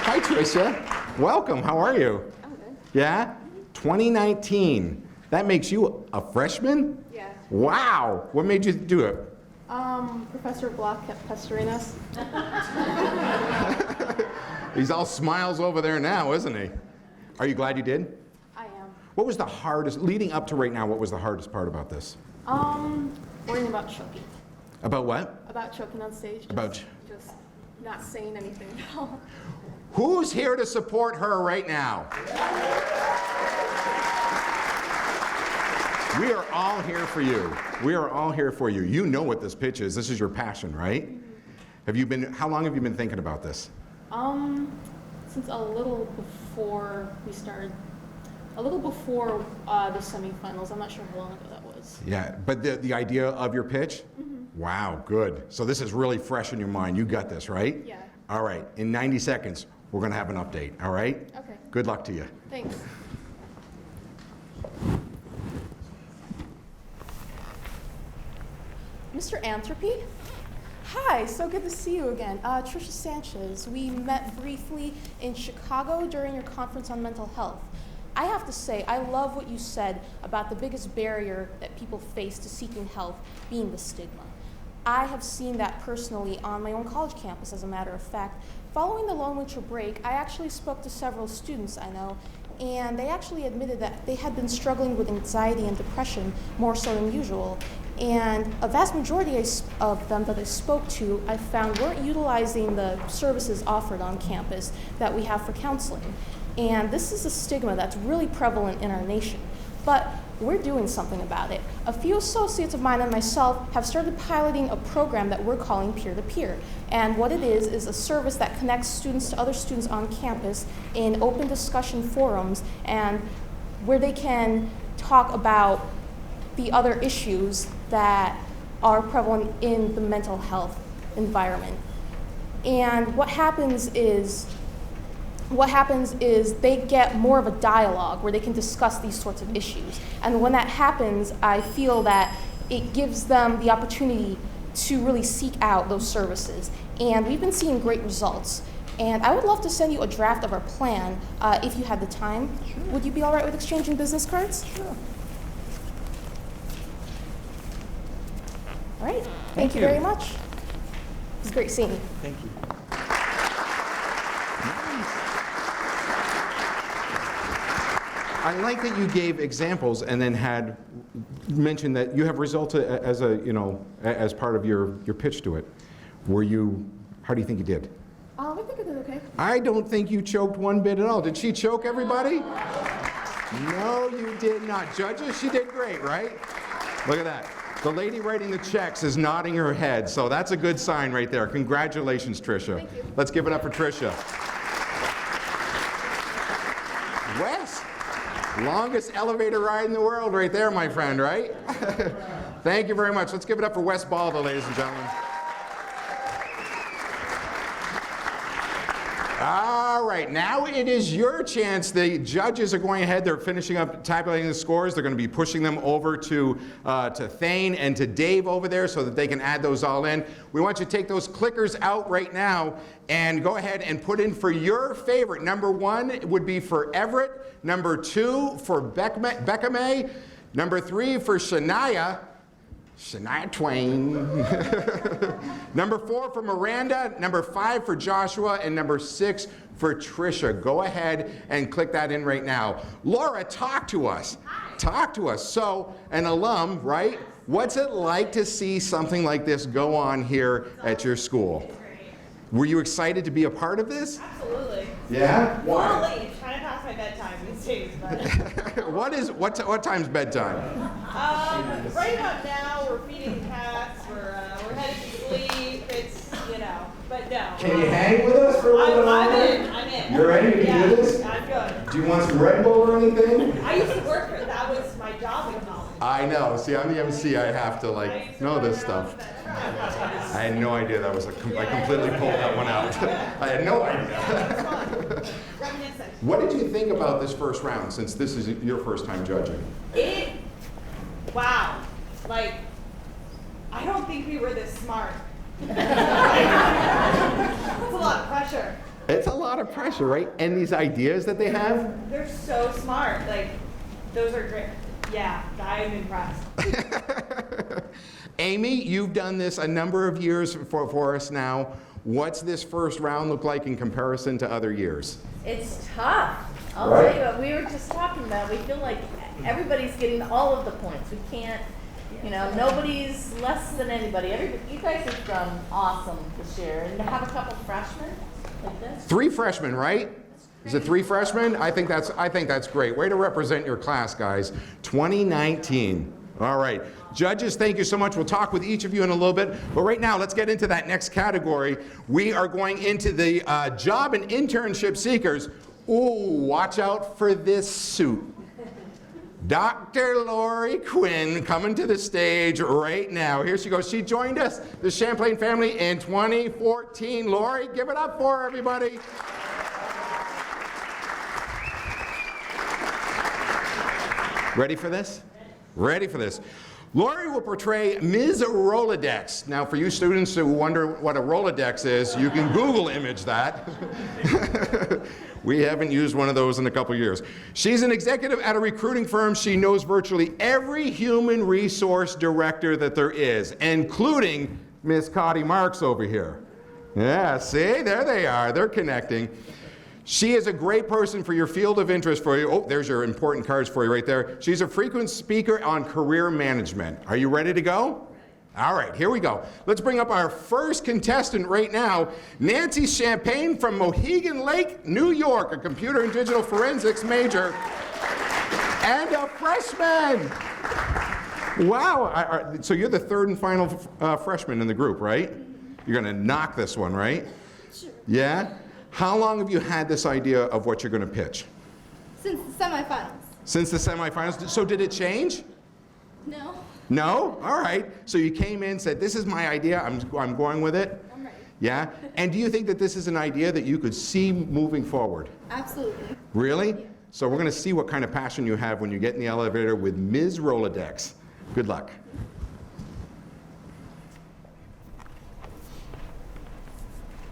Hi, Trisha. Welcome. How are you? I'm good. Yeah? 2019. That makes you a freshman? Yeah. Wow. What made you do it? Professor Block kept pestering us. He's all smiles over there now, isn't he? Are you glad you did? I am. What was the hardest, leading up to right now, what was the hardest part about this? Worrying about choking. About what? About choking on stage. Just not saying anything at all. Who's here to support her right now? We are all here for you. We are all here for you. You know what this pitch is. This is your passion, right? Mm-hmm. How long have you been thinking about this? Since a little before we started, a little before the semifinals. I'm not sure how long ago that was. Yeah, but the idea of your pitch? Mm-hmm. Wow, good. So this is really fresh in your mind. You got this, right? Yeah. All right, in 90 seconds, we're gonna have an update, all right? Okay. Good luck to you. Thanks. Mr. Anthropy? Hi, so good to see you again. Trisha Sanchez. We met briefly in Chicago during your conference on mental health. I have to say, I love what you said about the biggest barrier that people face to seeking help being the stigma. I have seen that personally on my own college campus, as a matter of fact. Following the long winter break, I actually spoke to several students I know, and they actually admitted that they had been struggling with anxiety and depression more so than usual. And a vast majority of them that I spoke to, I found weren't utilizing the services offered on campus that we have for counseling. And this is a stigma that's really prevalent in our nation. But we're doing something about it. A few associates of mine and myself have started piloting a program that we're calling peer-to-peer. And what it is a service that connects students to other students on campus in open discussion forums, and where they can talk about the other issues that are prevalent in the mental health environment. And what happens is they get more of a dialogue where they can discuss these sorts of issues. And when that happens, I feel that it gives them the opportunity to really seek out those services. And we've been seeing great results. And I would love to send you a draft of our plan if you had the time. Sure. Would you be all right with exchanging business cards? Sure. All right. Thank you very much. It was great seeing you. Thank you. I like that you gave examples and then had mentioned that you have results as a, you know, as part of your pitch to it. How do you think you did? I think I did okay. I don't think you choked one bit at all. Did she choke everybody? No, you did not. Judges, she did great, right? Look at that. The lady writing the checks is nodding her head, so that's a good sign right there. Congratulations, Trisha. Thank you. Let's give it up for Trisha. Wes, longest elevator ride in the world right there, my friend, right? Thank you very much. Let's give it up for Wes Balda, ladies and gentlemen. All right, now it is your chance. The judges are going ahead. They're finishing up tabulating the scores. They're going to be pushing them over to Thane and to Dave over there so that they can add those all in. We want you to take those clickers out right now and go ahead and put in for your favorite. Number 1 would be for Everett. Number 2 for Becca May. Number 3 for Shania Twain. Number 4 for Miranda, number 5 for Joshua, and number 6 for Trisha. Go ahead and click that in right now. Laura, talk to us. Hi. Talk to us. So, an alum, right? What's it like to see something like this go on here at your school? Were you excited to be a part of this? Absolutely. Yeah? Why? Late. Trying to pass my bedtime these days, but. What time's bedtime? Right about now, we're feeding cats, we're headed to sleep, it's, you know, but no. Can you hang with us for a little bit longer? I'm in. You're ready? You can do this? I'm good. Do you want some Red Bull or anything? I used to work for, that was my job in college. I know. See, I'm the MC. I have to, like, know this stuff. I had no idea that was I completely pulled that one out. I had no idea. What did you think about this first round, since this is your first time judging? Wow. Like, I don't think we were this smart. That's a lot of pressure. It's a lot of pressure, right? And these ideas that they have? They're so smart. Like, those are great. Yeah, I'm impressed. Amy, you've done this a number of years for us now. What's this first round look like in comparison to other years? It's tough. I'll tell you what, we were just talking about, we feel like everybody's getting all of the points. We can't, you know, nobody's less than anybody. You guys have done awesome this year. And to have a couple freshmen like this. 3 freshmen, right? Is it 3 freshmen? I think that's great. Way to represent your class, guys. 2019. All right. Judges, thank you so much. We'll talk with each of you in a little bit. But right now, let's get into that next category. We are going into the job and internship seekers. Ooh, watch out for this suit. Dr. Lori Quinn coming to the stage right now. Here she goes. She joined us, the Champlain family, in 2014. Lori, give it up for her, everybody. Ready for this? Ready for this. Lori will portray Ms. Rolodex. Now, for you students who wonder what a Rolodex is, you can Google image that. We haven't used one of those in a couple years. She's an executive at a recruiting firm. She knows virtually every human resource director that there is, including Ms. Cotty Marks over here. Yeah, see, there they are. They're connecting. She is a great person for your field of interest for you. Oh, there's your important cards for you right there. She's a frequent speaker on career management. Are you ready to go? All right, here we go. Let's bring up our first contestant right now, Nancy Champagne from Mohegan Lake, New York, a computer and digital forensics major and a freshman. Wow, so you're the 3rd and final freshman in the group, right? You're gonna knock this one, right? Sure. Yeah? How long have you had this idea of what you're going to pitch? Since the semifinals. Since the semifinals? So did it change? No. No? All right. So you came in, said, this is my idea, I'm going with it? I'm ready. Yeah? And do you think that this is an idea that you could see moving forward? Absolutely. Really? Yeah. So we're going to see what kind of passion you have when you get in the elevator with Ms. Rolodex. Good luck.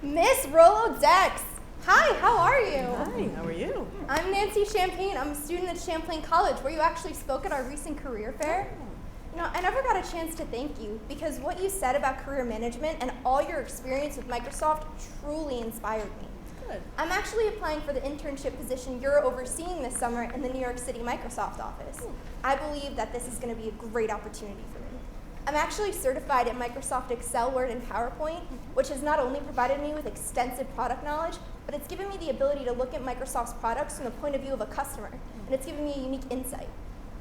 Miss Rolodex. Hi, how are you? Hi, how are you? I'm Nancy Champagne. I'm a student at Champlain College, where you actually spoke at our recent career fair. You know, I never got a chance to thank you because what you said about career management and all your experience with Microsoft truly inspired me. Good. I'm actually applying for the internship position you're overseeing this summer in the New York City Microsoft office. I believe that this is going to be a great opportunity for me. I'm actually certified in Microsoft Excel, Word, and PowerPoint, which has not only provided me with extensive product knowledge, but it's given me the ability to look at Microsoft's products from the point of view of a customer, and it's given me a unique insight.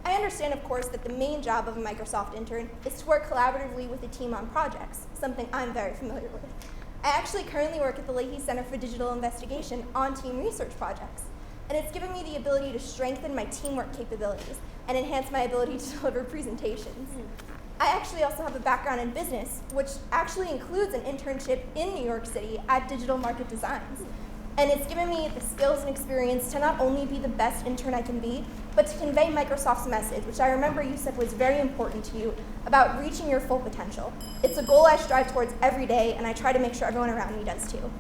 I understand, of course, that the main job of a Microsoft intern is to work collaboratively with a team on projects, something I'm very familiar with. I actually currently work at the Leahy Center for Digital Investigation on team research projects, and it's given me the ability to strengthen my teamwork capabilities and enhance my ability to deliver presentations. I actually also have a background in business, which actually includes an internship in New York City at Digital Market Designs. And it's given me the skills and experience to not only be the best intern I can be, but to convey Microsoft's message, which I remember you said was very important to you, about reaching your full potential. It's a goal I strive towards every day, and I try to make sure everyone around me does too.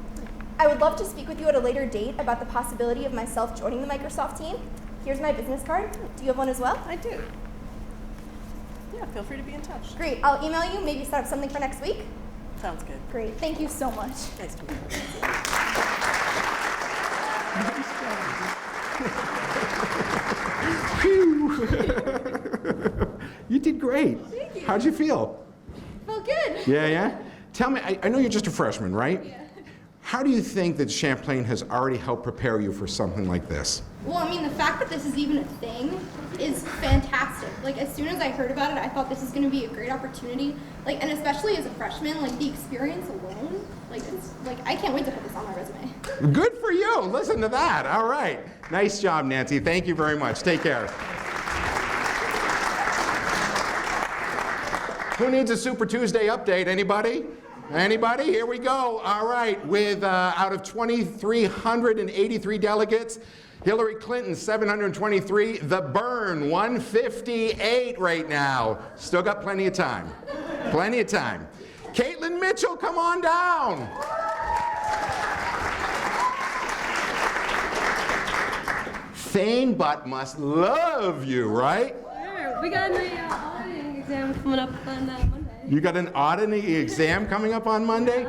I would love to speak with you at a later date about the possibility of myself joining the Microsoft team. Here's my business card. Do you have one as well? I do. Yeah, feel free to be in touch. Great. I'll email you, maybe set up something for next week. Sounds good. Great. Thank you so much. Nice to meet you. Phew. You did great. Thank you. How'd you feel? Felt good. Yeah? Tell me, I know you're just a freshman, right? Yeah. How do you think that Champlain has already helped prepare you for something like this? Well, I mean, the fact that this is even a thing is fantastic. Like, as soon as I heard about it, I thought this is going to be a great opportunity. Like, and especially as a freshman, like, the experience alone, like, it's, like, I can't wait to put this on my resume. Good for you. Listen to that. All right. Nice job, Nancy. Thank you very much. Take care. Who needs a Super Tuesday update? Anybody? Anybody? Here we go. All right. With out of 2,383 delegates, Hillary Clinton, 723. The burn, 158 right now. Still got plenty of time. Plenty of time. Caitlyn Mitchell, come on down. Thane Butt must love you, right? Sure. We got an auditing exam coming up on Monday. You got an auditing exam coming up on Monday?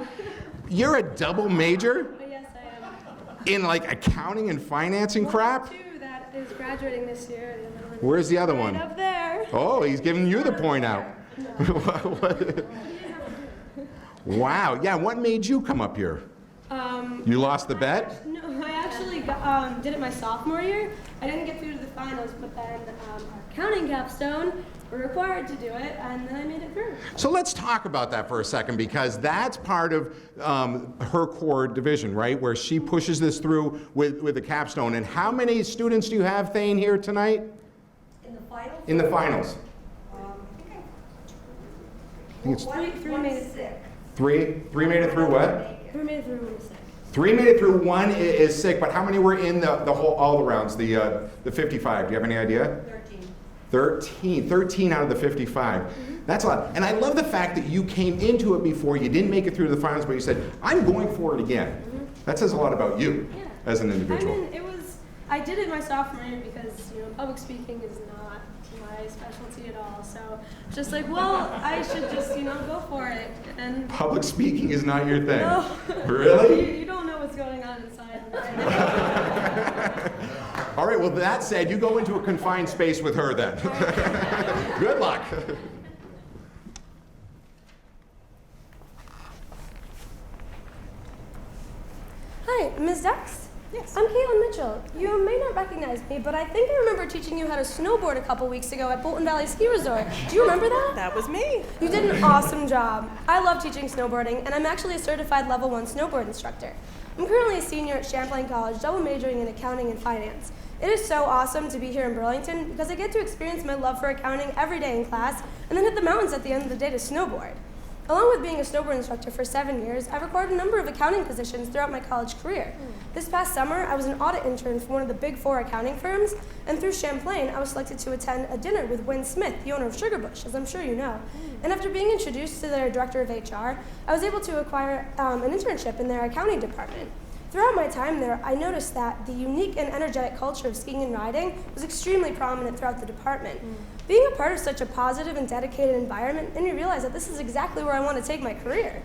You're a double major? Yes, I am. In like accounting and financing crap? Two that is graduating this year. The other one Where's the other one? right up there. Oh, he's giving you the point out. Wow. Yeah, what made you come up here? You lost the bet? No, I actually did it my sophomore year. I didn't get through to the finals, but then our accounting capstone were required to do it, and then I made it through. So let's talk about that for a second, because that's part of her core division, right? Where she pushes this through with the capstone. And how many students do you have, Thane, here tonight? In the finals? In the finals. I think it's Three made it sick. three made it through what? 3 made it through 1 sick. 3 made it through, 1 is sick, but how many were in the whole, all the rounds, the 55? Do you have any idea? 13 out of the 55. That's a lot. And I love the fact that you came into it before, you didn't make it through the finals, but you said, I'm going for it again. That says a lot about you as an individual. I mean, I did it my sophomore year because, public speaking is not my specialty at all. So just like, well, I should just, go for it. And Public speaking is not your thing. No. Really? You don't know what's going on inside. All right, well, that said, you go into a confined space with her then. Good luck. Hi, Ms. Dex? Yes. I'm Caitlyn Mitchell. You may not recognize me, but I think I remember teaching you how to snowboard a couple weeks ago at Bolton Valley Ski Resort. Do you remember that? That was me. You did an awesome job. I love teaching snowboarding, and I'm actually a certified level 1 snowboard instructor. I'm currently a senior at Champlain College, double majoring in accounting and finance. It is so awesome to be here in Burlington because I get to experience my love for accounting every day in class and then hit the mountains at the end of the day to snowboard. Along with being a snowboard instructor for 7 years, I've recorded a number of accounting positions throughout my college career. This past summer, I was an audit intern for one of the big 4 accounting firms, and through Champlain, I was selected to attend a dinner with Wynn Smith, the owner of Sugarbush, as I'm sure you know. And after being introduced to their director of HR, I was able to acquire an internship in their accounting department. Throughout my time there, I noticed that the unique and energetic culture of skiing and riding was extremely prominent throughout the department. Being a part of such a positive and dedicated environment made me realize that this is exactly where I want to take my career.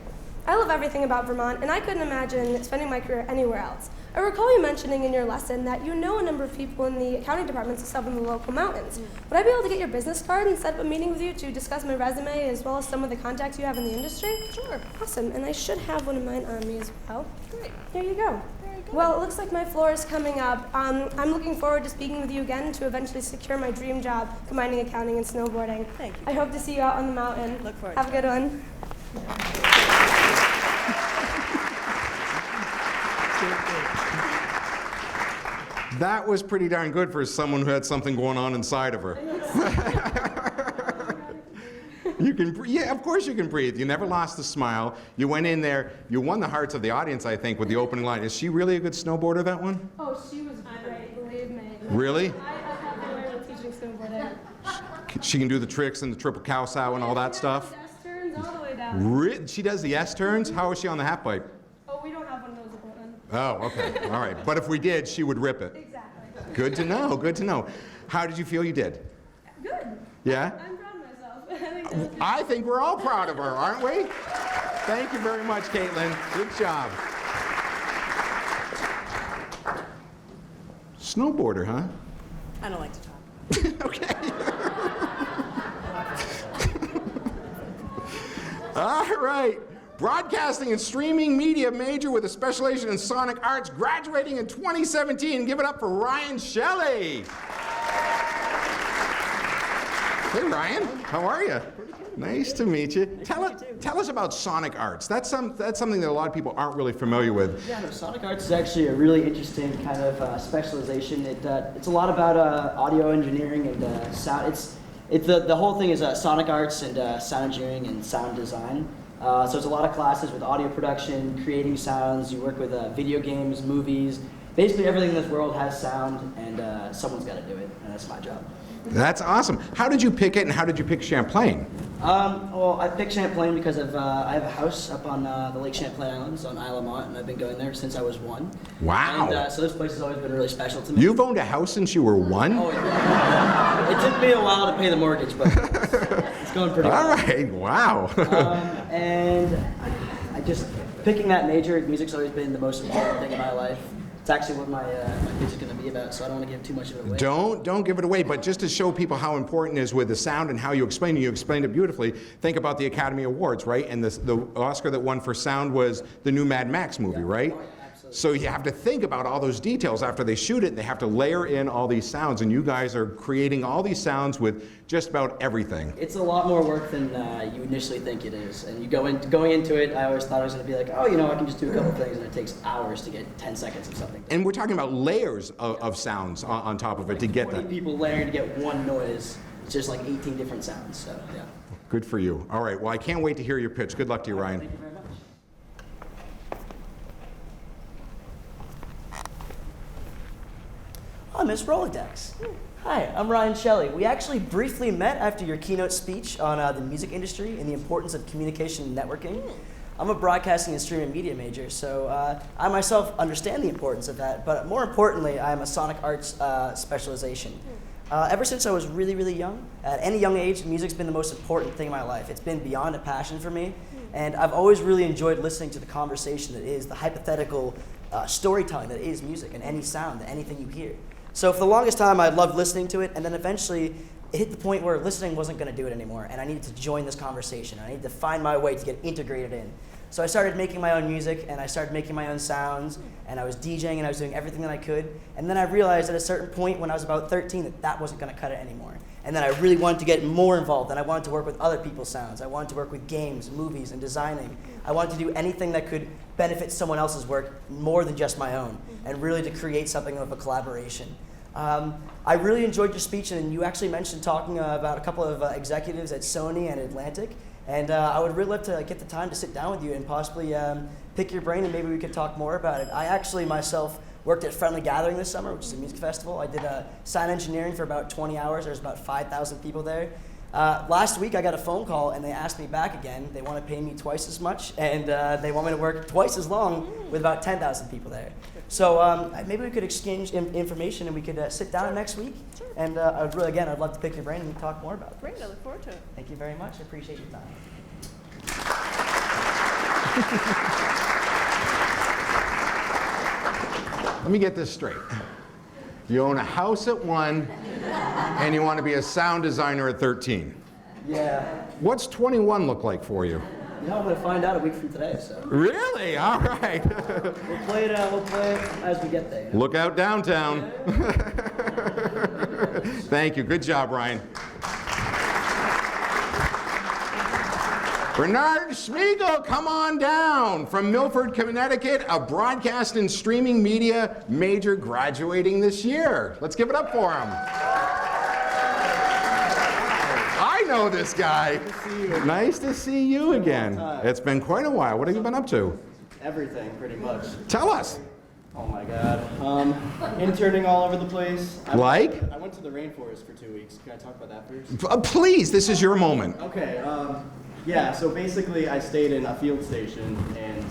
I love everything about Vermont, and I couldn't imagine spending my career anywhere else. I recall you mentioning in your lesson that you know a number of people in the accounting departments and stuff in the local mountains. Would I be able to get your business card and set up a meeting with you to discuss my resume as well as some of the contacts you have in the industry? Sure. Awesome, and I should have one of mine on me as well. Great. There you go. Very good. Well, it looks like my floor is coming up. I'm looking forward to speaking with you again to eventually secure my dream job combining accounting and snowboarding. Thank you. I hope to see you out on the mountain. Look forward Have a to good one. That was pretty darn good for someone who had something going on inside of her. You can, yeah, of course you can breathe. You never lost the smile. You went in there. You won the hearts of the audience, I think, with the opening line. Is she really a good snowboarder, that one? Oh, she was great, believe me. Really? I have no way with teaching snowboarding. She can do the tricks and the triple cow sow and all that stuff? S-turns all the way down. She does the S-turns? How is she on the half pipe? Oh, we don't have one of those at Portland. Oh, okay. All right. But if we did, she would rip it. Exactly. Good to know. Good to know. How did you feel you did? Good. Yeah? I'm proud of myself. I think we're all proud of her, aren't we? Thank you very much, Caitlyn. Good job. Snowboarder, huh? I don't like to talk. Okay. All right. Broadcasting and streaming media major with a specialization in sonic arts, graduating in 2017. Give it up for Ryan Shelley. Hey, Ryan. How are you? Nice to meet you. Tell us about sonic arts. That's something that a lot of people aren't really familiar with. Yeah, no, sonic arts is actually a really interesting kind of specialization. It's a lot about audio engineering and sound. The whole thing is sonic arts and sound engineering and sound design. So it's a lot of classes with audio production, creating sounds. You work with video games, movies. Basically everything in this world has sound, and someone's got to do it, and that's my job. That's awesome. How did you pick it, and how did you pick Champlain? Well, I picked Champlain because I have a house up on the Lake Champlain Islands on Isle of Mont, and I've been going there since I was 1. Wow. And so this place has always been really special to me. You've owned a house since you were 1? Oh, yeah. It took me a while to pay the mortgage, but it's going pretty well. All right, wow. And I just, picking that major, music's always been the most important thing in my life. It's actually what my pitch is going to be about, so I don't want to give too much of it away. Don't give it away, but just to show people how important it is with the sound and how you explain it, you explained it beautifully. Think about the Academy Awards, right? And the Oscar that won for sound was the new Mad Max movie, right? Oh, yeah, absolutely. So you have to think about all those details after they shoot it, and they have to layer in all these sounds, and you guys are creating all these sounds with just about everything. It's a lot more work than you initially think it is. And you going into it, I always thought I was going to be like, oh, I can just do a couple things, and it takes hours to get 10 seconds of something. And we're talking about layers of sounds on top of it to get 20 that. people layering to get one noise. It's just like 18 different sounds, so yeah. Good for you. All right, well, I can't wait to hear your pitch. Good luck to you, Ryan. Thank you very much. Oh, Miss Rolodex. Hi, I'm Ryan Shelley. We actually briefly met after your keynote speech on the music industry and the importance of communication and networking. I'm a broadcasting and streaming media major, so I myself understand the importance of that, but more importantly, I'm a sonic arts specialization. Ever since I was really, really young, at any young age, music's been the most important thing in my life. It's been beyond a passion for me, and I've always really enjoyed listening to the conversation that is the hypothetical storytelling that is music and any sound, anything you hear. So for the longest time, I loved listening to it, and then eventually it hit the point where listening wasn't going to do it anymore, and I needed to join this conversation. I needed to find my way to get integrated in. So I started making my own music, and I started making my own sounds, and I was DJing, and I was doing everything that I could. And then I realized at a certain point when I was about 13 that wasn't going to cut it anymore. And then I really wanted to get more involved, and I wanted to work with other people's sounds. I wanted to work with games, movies, and designing. I wanted to do anything that could benefit someone else's work more than just my own, and really to create something of a collaboration. I really enjoyed your speech, and you actually mentioned talking about a couple of executives at Sony and Atlantic, and I would really love to get the time to sit down with you and possibly pick your brain, and maybe we could talk more about it. I actually myself worked at Friendly Gathering this summer, which is a music festival. I did sound engineering for about 20 hours. There's about 5,000 people there. Last week I got a phone call and they asked me back again. They want to pay me twice as much, and they want me to work twice as long with about 10,000 people there. So maybe we could exchange information and we could sit down next week. Sure. And I'd love to pick your brain and talk more about it. Great, I look forward to it. Thank you very much. I appreciate your time. Let me get this straight. You own a house at 1, and you want to be a sound designer at 13. Yeah. What's 21 look like for you? You know, I'm going to find out a week from today, so. Really? All right. We'll play it as we get there. Look out downtown. Thank you. Good job, Ryan. Bernard Schmiegel, come on down. From Milford, Connecticut, a broadcast and streaming media major graduating this year. Let's give it up for him. I know this guy. Nice to see you again. It's been quite a while. What have you been up to? Everything, pretty much. Tell us. Oh my God. Interning all over the place. I went to the rainforest for 2 weeks. Can I talk about that first? Please, this is your moment. Okay. Yeah, so basically I stayed in a field station and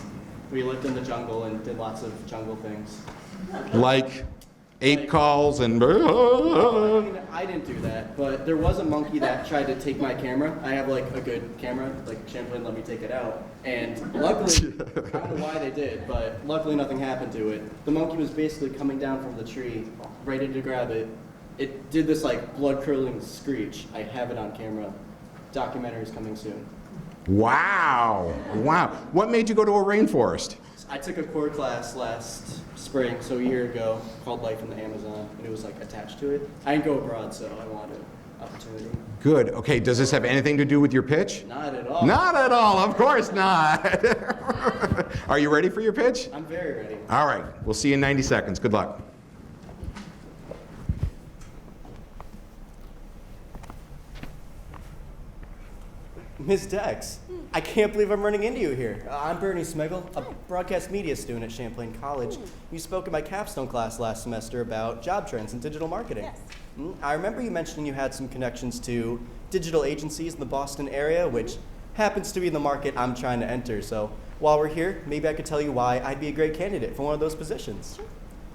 we lived in the jungle and did lots of jungle things. Like ape calls and... I mean, I didn't do that, but there was a monkey that tried to take my camera. I have like a good camera, like Champlain let me take it out. And luckily, I don't know why they did, but luckily nothing happened to it. The monkey was basically coming down from the tree, ready to grab it. It did this like blood-curdling screech. I have it on camera. Documentary is coming soon. Wow. Wow. What made you go to a rainforest? I took a core class last spring, so a year ago, called Life in the Amazon, and it was like attached to it. I didn't go abroad, so I wanted an opportunity. Good. Okay, does this have anything to do with your pitch? Not at all. Not at all, of course not. Are you ready for your pitch? I'm very ready. All right, we'll see you in 90 seconds. Good luck. Ms. Dex, I can't believe I'm running into you here. I'm Bernie Smigel, a broadcast media student at Champlain College. You spoke in my capstone class last semester about job trends in digital marketing. Yes. I remember you mentioning you had some connections to digital agencies in the Boston area, which happens to be the market I'm trying to enter. So while we're here, maybe I could tell you why I'd be a great candidate for one of those positions. Sure.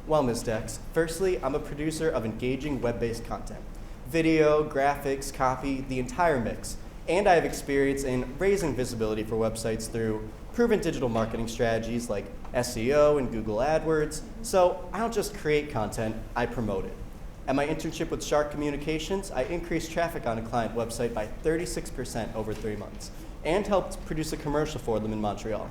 Well, Ms. Dex, firstly, I'm a producer of engaging web-based content. Video, graphics, copy, the entire mix. And I have experience in raising visibility for websites through proven digital marketing strategies like SEO and Google AdWords. So I don't just create content, I promote it. At my internship with Shark Communications, I increased traffic on a client website by 36% over 3 months and helped produce a commercial for them in Montreal.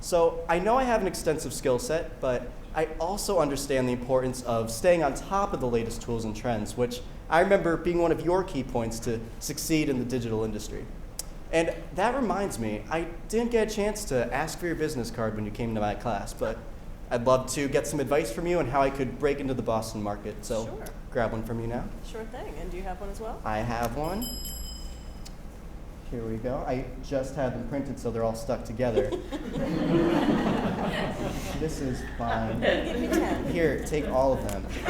So I know I have an extensive skill set, but I also understand the importance of staying on top of the latest tools and trends, which I remember being one of your key points to succeed in the digital industry. And that reminds me, I didn't get a chance to ask for your business card when you came to my class, but I'd love to get some advice from you on how I could break into the Boston market. So Sure. Grab one from you now. Sure thing. And do you have one as well? I have one. Here we go. I just had them printed so they're all stuck together. This is fine. Give me 10. Here, take all of them. Thank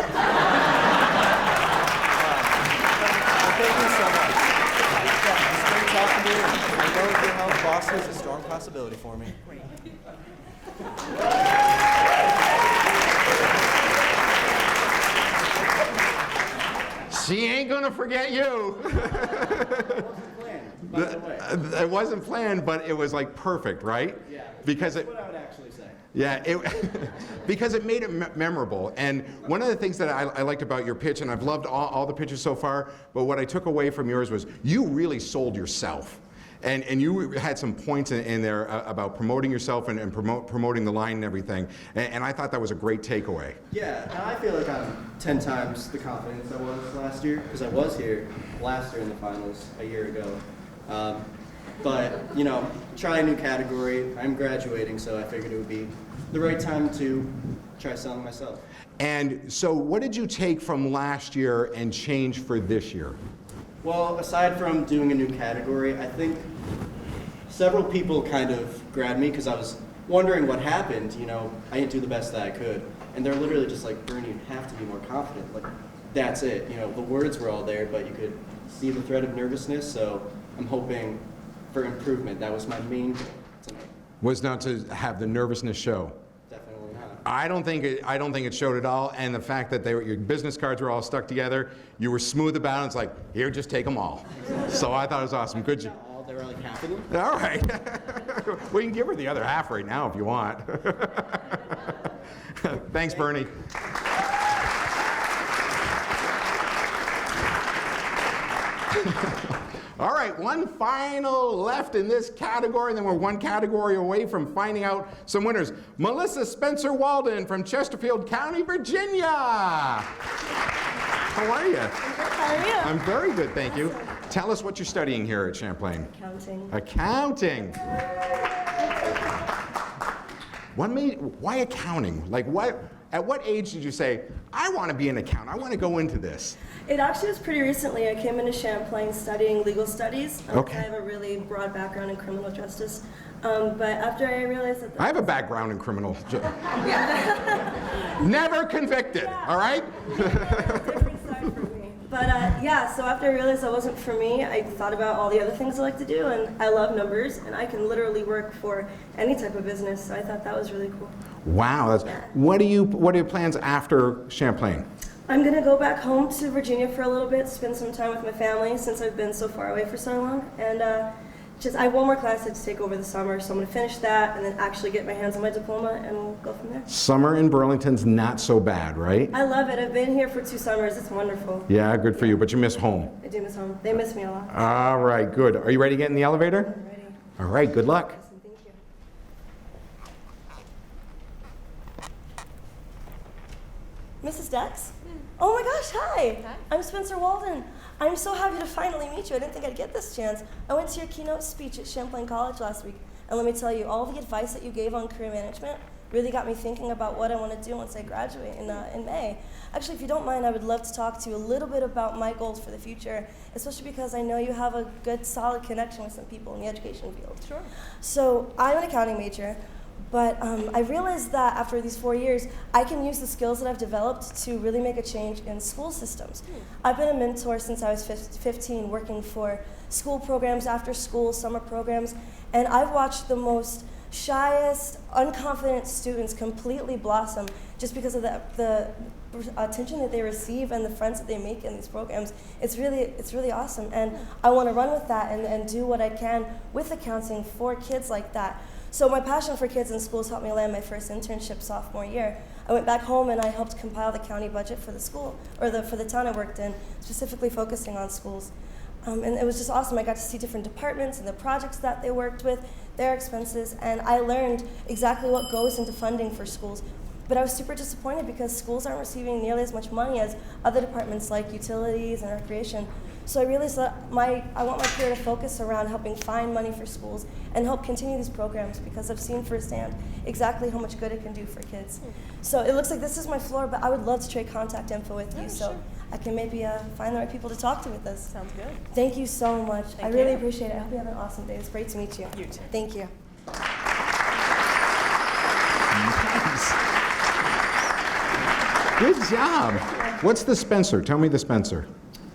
you so much. Yeah, it's great talking to you. I know with your help, Boston is a strong possibility for me. Great. She ain't gonna forget you. It wasn't planned, but it was like perfect, right? Yeah. Because that's what I would actually say. Yeah, because it made it memorable. And one of the things that I liked about your pitch, and I've loved all the pitches so far, but what I took away from yours was you really sold yourself. And you had some points in there about promoting yourself and promoting the line and everything. And I thought that was a great takeaway. Yeah, and I feel like I'm 10 times the confidence I was last year, because I was here last year in the finals a year ago. But, you know, try a new category. I'm graduating, so I figured it would be the right time to try selling myself. And so what did you take from last year and change for this year? Well, aside from doing a new category, I think several people kind of grabbed me because I was wondering what happened. You know, I didn't do the best that I could. And they're literally just like, Bernie, you have to be more confident. Like, that's it. You know, the words were all there, but you could see the thread of nervousness. So I'm hoping for improvement. That was my main goal tonight. Was not to have the nervousness show. Definitely not. I don't think it showed at all, and the fact that your business cards were all stuck together, you were smooth about it. It's like, here, just take them all. So I thought it was awesome. Good job. All There were like half of them. All right. We can give her the other half right now if you want. Thanks, Bernie. All right, one final left in this category, and then we're one category away from finding out some winners. Melissa Spencer Walden from Chesterfield County, Virginia. How are you? How are you? I'm very good, thank you. Tell us what you're studying here at Champlain. Accounting. Accounting. Why accounting? Like at what age did you say, I want to be an accountant, I want to go into this? It actually was pretty recently. I came into Champlain studying legal studies. Okay. I have a really broad background in criminal justice. But after I realized that... I have a background in criminal. Never convicted, all right? But yeah, so after I realized that wasn't for me, I thought about all the other things I like to do, and I love numbers, and I can literally work for any type of business, so I thought that was really cool. Wow, what are your plans after Champlain? I'm gonna go back home to Virginia for a little bit, spend some time with my family since I've been so far away for so long, and I have one more class I have to take over the summer, so I'm gonna finish that and then actually get my hands on my diploma, and we'll go from there. Summer in Burlington's not so bad, right? I love it. I've been here for 2 summers. It's wonderful. Yeah, good for you, but you miss home. I do miss home. They miss me a lot. All right, good. Are you ready to get in the elevator? I'm ready. All right, good luck. Thank you. Mrs. Dex? Oh my gosh, hi. I'm Spencer Walden. I'm so happy to finally meet you. I didn't think I'd get this chance. I went to your keynote speech at Champlain College last week, and let me tell you, all the advice that you gave on career management really got me thinking about what I want to do once I graduate in May. Actually, if you don't mind, I would love to talk to you a little bit about my goals for the future, especially because I know you have a good, solid connection with some people in the education field. Sure. So I'm an accounting major, but I realized that after these 4 years, I can use the skills that I've developed to really make a change in school systems. I've been a mentor since I was 15, working for school programs, after school, summer programs, and I've watched the most shyest, unconfident students completely blossom just because of the attention that they receive and the friends that they make in these programs. It's really awesome, and I want to run with that and do what I can with accounting for kids like that. So my passion for kids in schools helped me land my first internship sophomore year. I went back home and I helped compile the county budget for the school, or for the town I worked in, specifically focusing on schools. And it was just awesome. I got to see different departments and the projects that they worked with, their expenses, and I learned exactly what goes into funding for schools. But I was super disappointed because schools aren't receiving nearly as much money as other departments like utilities and recreation. So I realized that I want my career to focus around helping find money for schools and help continue these programs because I've seen firsthand exactly how much good it can do for kids. So it looks like this is my floor, but I would love to trade contact info with you so I can maybe find the right people to talk to with this. Sounds good. Thank you so much. I really appreciate it. I hope you have an awesome day. It's great to meet you. You too. Thank you. Good job. What's the Spencer? Tell me the Spencer.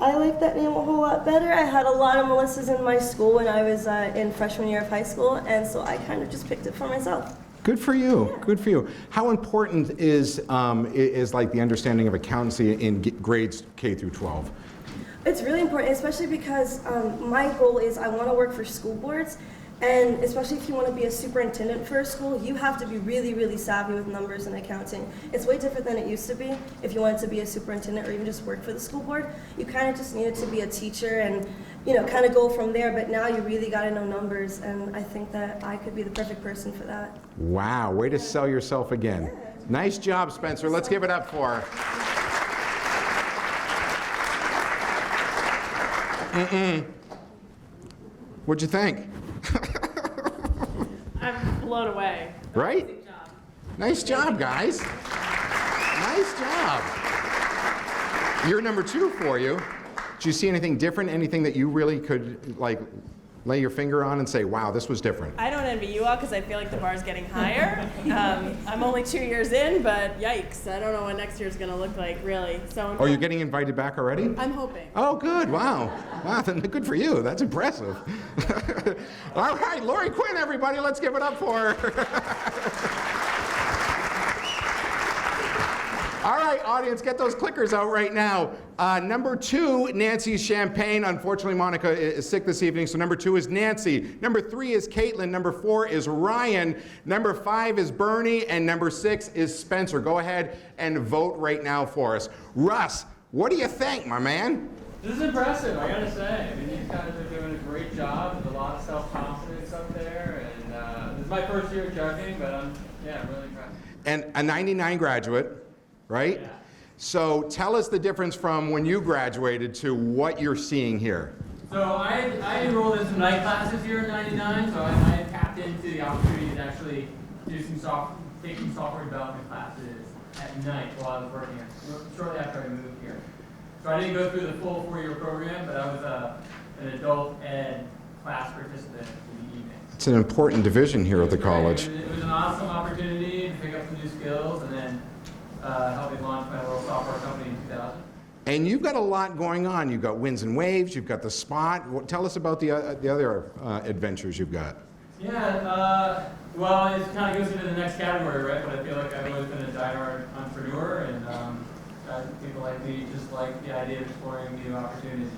I like that name a whole lot better. I had a lot of Melissas in my school when I was in freshman year of high school, and so I kind of just picked it for myself. Good for you. Yeah. Good for you. How important is like the understanding of accountancy in grades K through 12? It's really important, especially because my goal is I want to work for school boards. And especially if you want to be a superintendent for a school, you have to be really, really savvy with numbers and accounting. It's way different than it used to be. If you wanted to be a superintendent or even just work for the school board, you kind of just needed to be a teacher and, kind of go from there. But now you really got to know numbers, and I think that I could be the perfect person for that. Wow, way to sell yourself again. Yeah. Nice job, Spencer. Let's give it up for her. What'd you think? I'm blown away. Right? Nice job, guys. Nice job. You're number 2 for you. Did you see anything different? Anything that you really could lay your finger on and say, wow, this was different? I don't envy you all because I feel like the bar's getting higher. I'm only 2 years in, but yikes, I don't know what next year's going to look like, really. So you're getting invited back already? I'm hoping. Oh, good. Wow. Wow, then good for you. That's impressive. All right, Lori Quinn, everybody, let's give it up for her. All right, audience, get those clickers out right now. Number 2, Nancy Champagne. Unfortunately, Monica is sick this evening, so number 2 is Nancy. Number 3 is Caitlyn. Number 4 is Ryan. Number 5 is Bernie. And number 6 is Spencer. Go ahead and vote right now for us. Russ, what do you think, my man? This is impressive, I gotta say. I mean, these guys are doing a great job. There's a lot of self-confidence up there. And this is my first year judging, but I'm really impressed. And a 99 graduate, right? Yeah. So tell us the difference from when you graduated to what you're seeing here. So I enrolled in some night classes here in '99, so I tapped into the opportunity to actually do take some software development classes at night while I was working here, shortly after I moved here. So I didn't go through the full 4-year program, but I was an adult ed class participant in the evening. It's an important division here at the college. It was an awesome opportunity to pick up some new skills and then help me launch my little software company in 2000. And you've got a lot going on. You've got Winds and Waves, you've got The Spot. Tell us about the other adventures you've got. Yeah, well, it kind of goes into the next category, right? But I feel like I've always been a diehard entrepreneur, and people like me just like the idea of exploring new opportunities.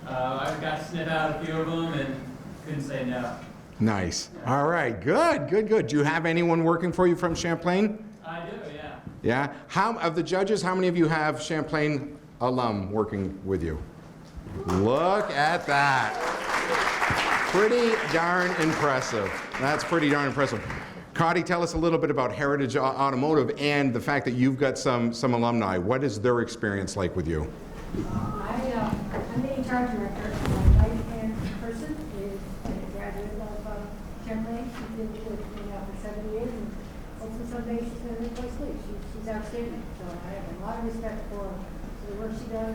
I got to sniff out a few of them and couldn't say no. Nice. All right, good. Do you have anyone working for you from Champlain? I do, yeah. Yeah? How, of the judges, how many of you have Champlain alum working with you? Look at that. Pretty darn impressive. That's pretty darn impressive. Cotty, tell us a little bit about Heritage Automotive and the fact that you've got some alumni. What is their experience like with you? I'm the HR director. My right-hand person is a graduate of Champlain. She's been with me now for 7 years, and hopefully someday she's going to replace me. She's outstanding. So I have a lot of respect for the work she does.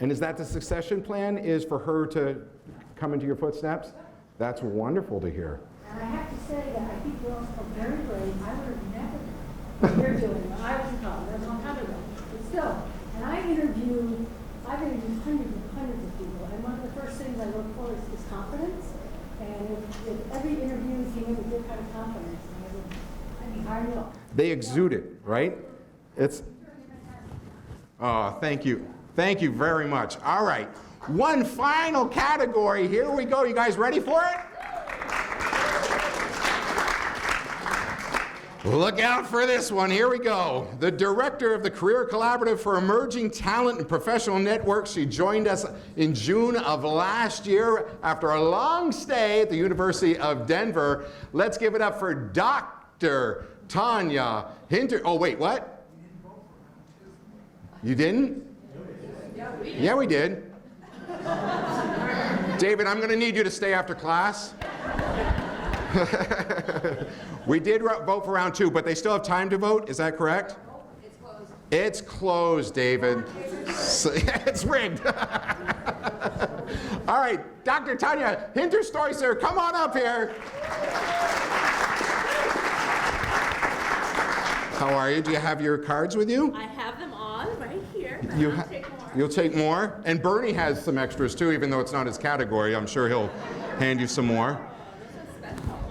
And is that the succession plan, is for her to come into your footsteps? That's wonderful to hear. And I have to say that I think you're also very brave. I would have never done what you're doing when I was in college. That was a long time ago. But still, and I've interviewed hundreds and hundreds of people, and one of the first things I look for is confidence. And if every interview came in with good kind of confidence, I'd be hired off. They exude it, right? It's. Oh, thank you. Thank you very much. All right. One final category. Here we go. You guys ready for it? Look out for this one. Here we go. The director of the Career Collaborative for Emerging Talent and Professional Networks. She joined us in June of last year after a long stay at the University of Denver. Let's give it up for Dr. Tanya Hinter. Oh, wait, what? You didn't? Yeah, we did. David, I'm going to need you to stay after class. We did vote for round 2, but they still have time to vote. Is that correct? It's closed. It's closed, David. It's rigged. All right, Dr. Tanya Hinterstoicer, come on up here. How are you? Do you have your cards with you? I have them all right here. But You I'll take more. You'll take more? And Bernie has some extras too, even though it's not his category. I'm sure he'll hand you some more.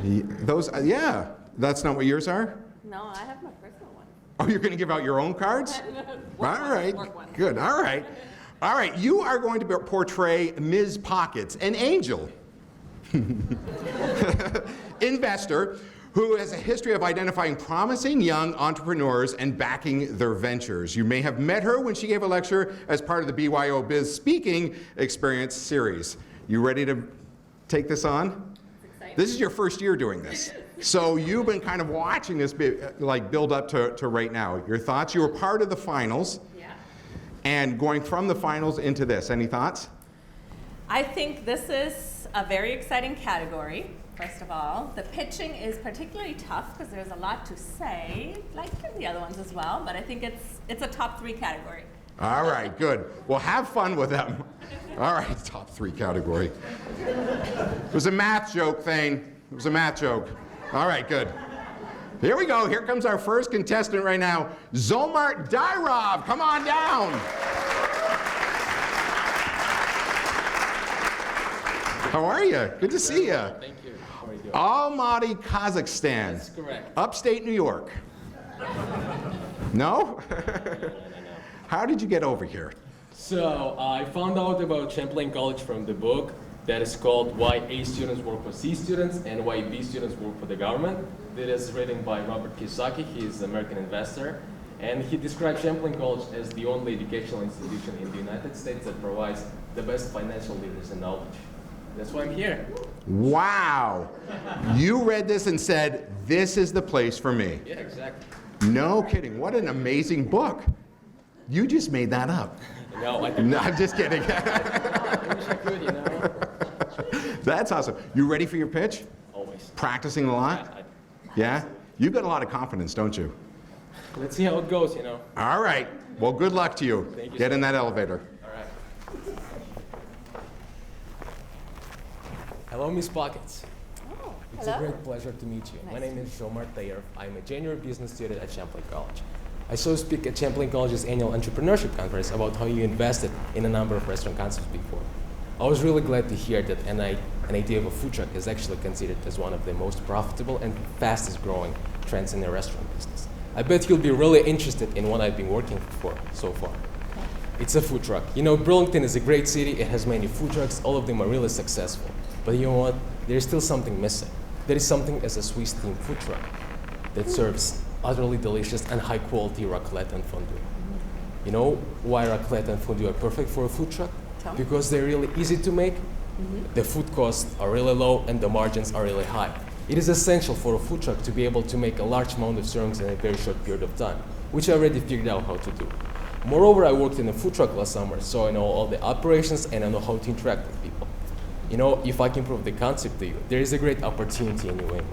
Those, yeah. That's not what yours are? No, I have my personal one. Oh, you're going to give out your own cards? All right. Good. All right. All right. You are going to portray Ms. Pockets, an angel investor who has a history of identifying promising young entrepreneurs and backing their ventures. You may have met her when she gave a lecture as part of the BYO Biz Speaking Experience series. You ready to take this on? This is your first year doing this. So you've been kind of watching this build up to right now. Your thoughts? You were part of the finals. Yeah. And going from the finals into this, any thoughts? I think this is a very exciting category, first of all. The pitching is particularly tough because there's a lot to say, like the other ones as well, but I think it's a top 3 category. All right, good. Well, have fun with them. All right, top 3 category. It was a math joke, Thane. It was a math joke. All right, good. Here we go. Here comes our first contestant right now, Zomart Dairov. Come on down. How are you? Good to see you. Thank you. How are you doing? Almaty, Kazakhstan. That's correct. Upstate New York. No? How did you get over here? So I found out about Champlain College from the book that is called Why A Students Work for C Students and Why B Students Work for the Government. It is written by Robert Kiyosaki. He is an American investor. And he described Champlain College as the only educational institution in the United States that provides the best financial literacy and knowledge. That's why I'm here. Wow. You read this and said, this is the place for me. Yeah, exactly. No kidding. What an amazing book. You just made that up. No, I didn't. No, I'm just kidding. I wish I could, you know. That's awesome. You ready for your pitch? Always. Practicing a lot? Yeah? You've got a lot of confidence, don't you? Let's see how it goes, you know. All right. Well, good luck to you. Thank you Get so in much. that elevator. All right. Hello, Miss Pockets. Oh, It's hello. a great pleasure to meet you. My Nice. name is Zart. I'm a junior business student at Champlain College. I saw you speak at Champlain College's annual entrepreneurship conference about how you invested in a number of restaurant concepts before. I was really glad to hear that an idea of a food truck is actually considered as one of the most profitable and fastest growing trends in the restaurant business. I bet you'll be really interested in what I've been working for so far. It's a food truck. You know, Burlington is a great city. It has many food trucks. All of them are really successful. But you know what? There's still something missing. There is something as a Swiss themed food truck that serves utterly delicious and high quality raclette and fondue. You know why raclette and fondue are perfect for a food truck? Tell me. Because they're really easy to make, the food costs are really low, and the margins are really high. It is essential for a food truck to be able to make a large amount of servings in a very short period of time, which I already figured out how to do. Moreover, I worked in a food truck last summer, so I know all the operations and I know how to interact with people. You know, if I can prove the concept to you, there is a great opportunity in New England.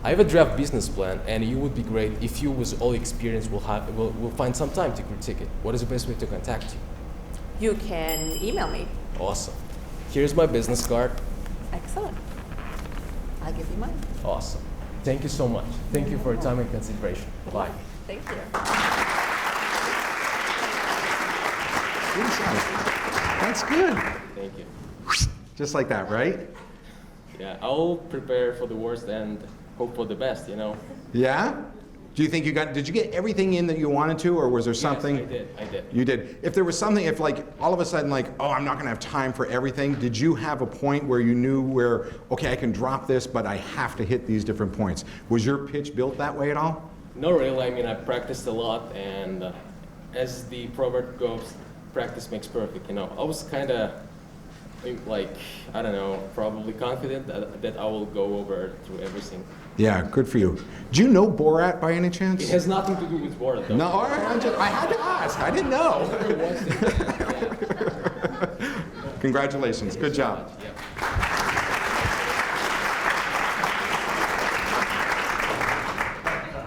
I have a draft business plan, and it would be great if you, with all experience, will find some time to critique it. What is the best way to contact you? You can email me. Awesome. Here's my business card. Excellent. I'll give you mine. Awesome. Thank you so much. Thank you for your time and consideration. Bye. Thank you. That's good. Thank you. Just like that, right? Yeah, I'll prepare for the worst and hope for the best, you know. Yeah? Do you think did you get everything in that you wanted to, or was there something? Yes, I did. You did. If there was something, if like all of a sudden like, oh, I'm not gonna have time for everything, did you have a point where you knew where, okay, I can drop this, but I have to hit these different points? Was your pitch built that way at all? No, really. I mean, I practiced a lot, and as the proverb goes, practice makes perfect, you know. I was kind of, like, I don't know, probably confident that I will go over through everything. Yeah, good for you. Do you know Borat by any chance? It has nothing to do with Borat, though. No, all right, I had to ask. I didn't know. Congratulations. Good job.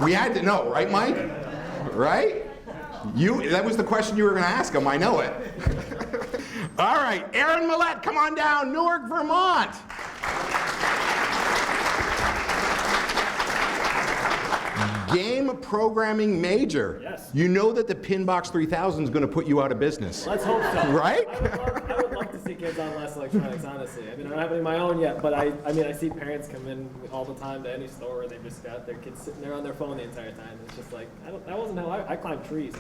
We had to know, right, Mike? Right? That was the question you were going to ask him. I know it. All right, Aaron Millette, come on down, Newark, Vermont. Game programming major. Yes. You know that the Pinbox 3000 is going to put you out of business. Let's hope so. Right? I would love to see kids on less electronics, honestly. I mean, I don't have any of my own yet, but I see parents come in all the time to any store where they just got their kids sitting there on their phone the entire time. It's just like, that wasn't how I climbed trees.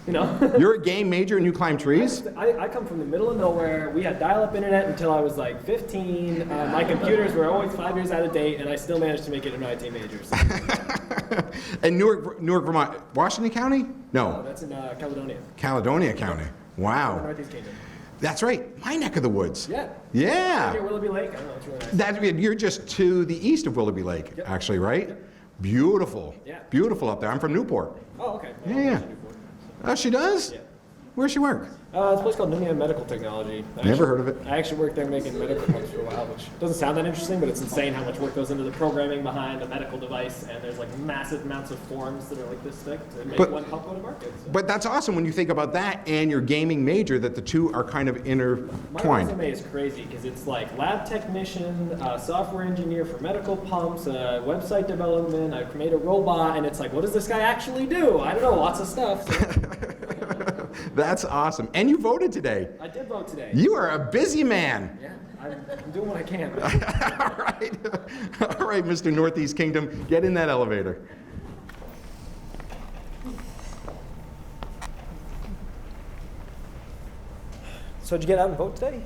You know? You're a game major and you climb trees? I come from the middle of nowhere. We had dial-up internet until I was like 15. My computers were always 5 years out of date, and I still managed to make it an IT major. So. And Newark, Vermont, Washington County? No. That's in Caledonia. Caledonia County. Wow. Northeast Kingdom. That's right. My neck of the woods. Yeah. Yeah. Near Willoughby Lake. I don't know. It's really nice. That's good. You're just to the east of Willoughby Lake, actually, right? Beautiful. Yeah. Beautiful up there. I'm from Newport. Oh, okay. Yeah. Oh, she does? Yeah. Where's she work? It's a place called Numia Medical Technology. Never heard of it. I actually worked there making medical pumps for a while, which doesn't sound that interesting, but it's insane how much work goes into the programming behind a medical device, and there's like massive amounts of forms that are like this thick to make one pump go to market. So. But that's awesome when you think about that and your gaming major, that the two are kind of My intertwined. resume is crazy because it's like lab technician, software engineer for medical pumps, website development, I've made a robot, and it's like, what does this guy actually do? I don't know, lots of stuff. So. That's awesome. And you voted today. I did vote today. You are a busy man. Yeah, I'm doing what I can. All right, Mr. Northeast Kingdom, get in that elevator. So did you get out and vote today?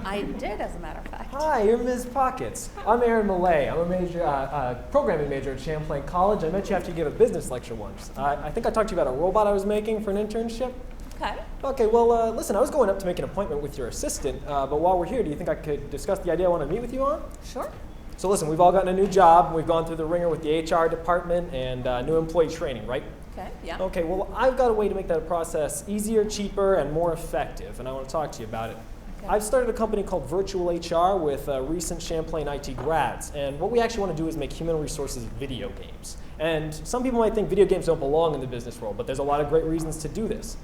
I did, as a matter of fact. Hi, you're Ms. Pockets. I'm Aaron Millay. I'm a major, programming major at Champlain College. I met you after you gave a business lecture once. I think I talked to you about a robot I was making for an internship. Okay. Okay, well, listen, I was going up to make an appointment with your assistant, but while we're here, do you think I could discuss the idea I want to meet with you on? Sure. So listen, we've all gotten a new job. We've gone through the ringer with the HR department and new employee training, right? Okay, yeah. Okay, well, I've got a way to make that process easier, cheaper, and more effective, and I want to talk to you about it. Okay. I've started a company called Virtual HR with recent Champlain IT grads, and what we actually want to do is make human resources video games. And some people might think video games don't belong in the business world, but there's a lot of great reasons to do this.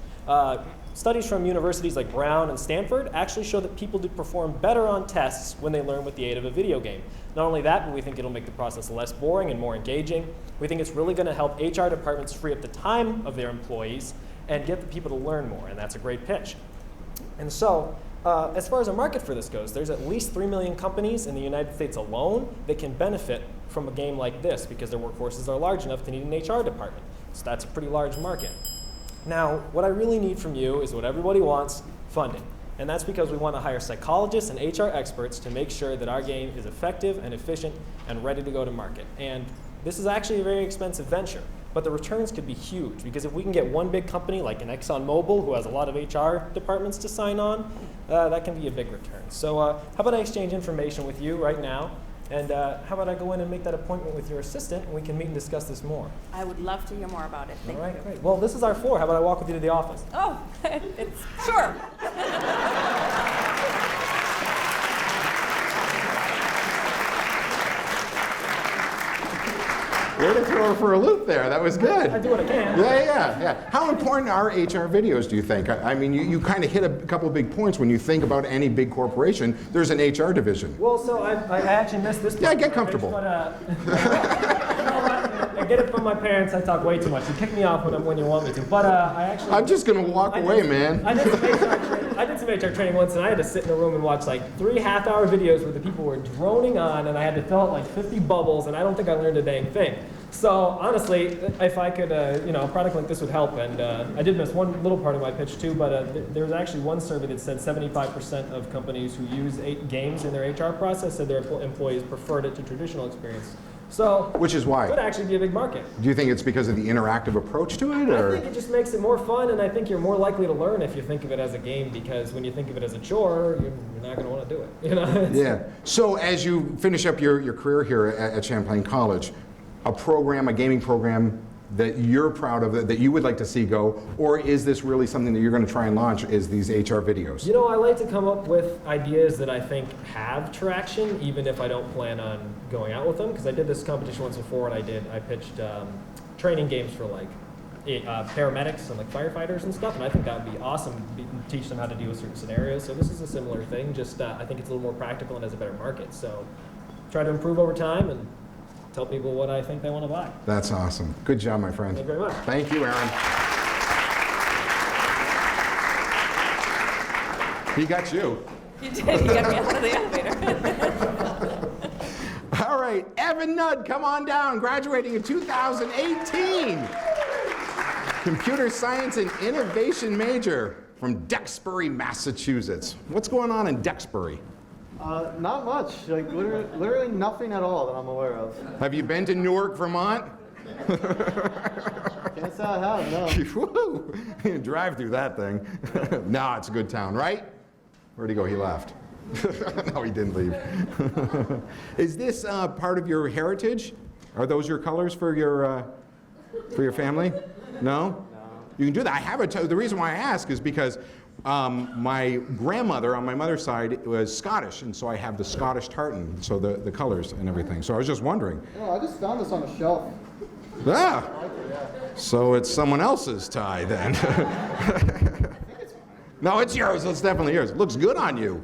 Studies from universities like Brown and Stanford actually show that people do perform better on tests when they learn with the aid of a video game. Not only that, but we think it'll make the process less boring and more engaging. We think it's really going to help HR departments free up the time of their employees and get the people to learn more, and that's a great pitch. And so, as far as a market for this goes, there's at least 3 million companies in the United States alone that can benefit from a game like this because their workforces are large enough to need an HR department. So that's a pretty large market. Now, what I really need from you is what everybody wants, funding. And that's because we want to hire psychologists and HR experts to make sure that our game is effective and efficient and ready to go to market. And this is actually a very expensive venture, but the returns could be huge because if we can get one big company like an ExxonMobil who has a lot of HR departments to sign on, that can be a big return. So how about I exchange information with you right now? And how about I go in and make that appointment with your assistant and we can meet and discuss this more. I would love to hear more about it. Thank All right, you. great. Well, this is our floor. How about I walk with you to the office? Oh, it's sure. Way to throw her for a loop there. That was good. I do what I can. Yeah. How important are HR videos, do you think? I mean, you kind of hit a couple of big points. When you think about any big corporation, there's an HR division. Well, so I actually missed this part. Yeah, get comfortable. I get it from my parents. I talk way too much. You kick me off when you want me to. But I'm just going to walk away, man. I did some HR training once, and I had to sit in a room and watch like 3 half-hour videos where the people were droning on, and I had to fill out like 50 bubbles, and I don't think I learned a dang thing. So honestly, if I could, a product like this would help. And I did miss one little part of my pitch too, but there was actually one survey that said 75% of companies who use games in their HR process said their employees preferred it to traditional experience. So, which is why? It could actually be a big market. Do you think it's because of the interactive approach to it? Or? I think it just makes it more fun, and I think you're more likely to learn if you think of it as a game, because when you think of it as a chore, you're not going to want to do it. You know? Yeah. So as you finish up your career here at Champlain College, a gaming program that you're proud of, that you would like to see go, or is this really something that you're going to try and launch, is these HR videos? You know, I like to come up with ideas that I think have traction, even if I don't plan on going out with them, because I did this competition once before, and I pitched training games for like paramedics and like firefighters and stuff, and I think that would be awesome to teach them how to deal with certain scenarios. So this is a similar thing, just I think it's a little more practical and has a better market. So try to improve over time and tell people what I think they want to buy. That's awesome. Good job, my friend. Thank you very much. Thank you, Aaron. He got you. You did. You got me out of the elevator. All right, Evan Nudd, come on down, graduating in 2018. Computer science and innovation major from Duxbury, Massachusetts. What's going on in Duxbury? Not much, like literally nothing at all that I'm aware of. Have you been to Newark, Vermont? Can't say I have, no. Woo! Drive through that thing. No, it's a good town, right? Where'd he go? He left. No, he didn't leave. Is this part of your heritage? Are those your colors for your family? No? You can do that. I have the reason why I ask is because my grandmother on my mother's side was Scottish, and so I have the Scottish tartan, so the colors and everything. So I was just wondering. No, I just found this on a shelf. Ah! So it's someone else's tie then. No, it's yours. It's definitely yours. Looks good on you.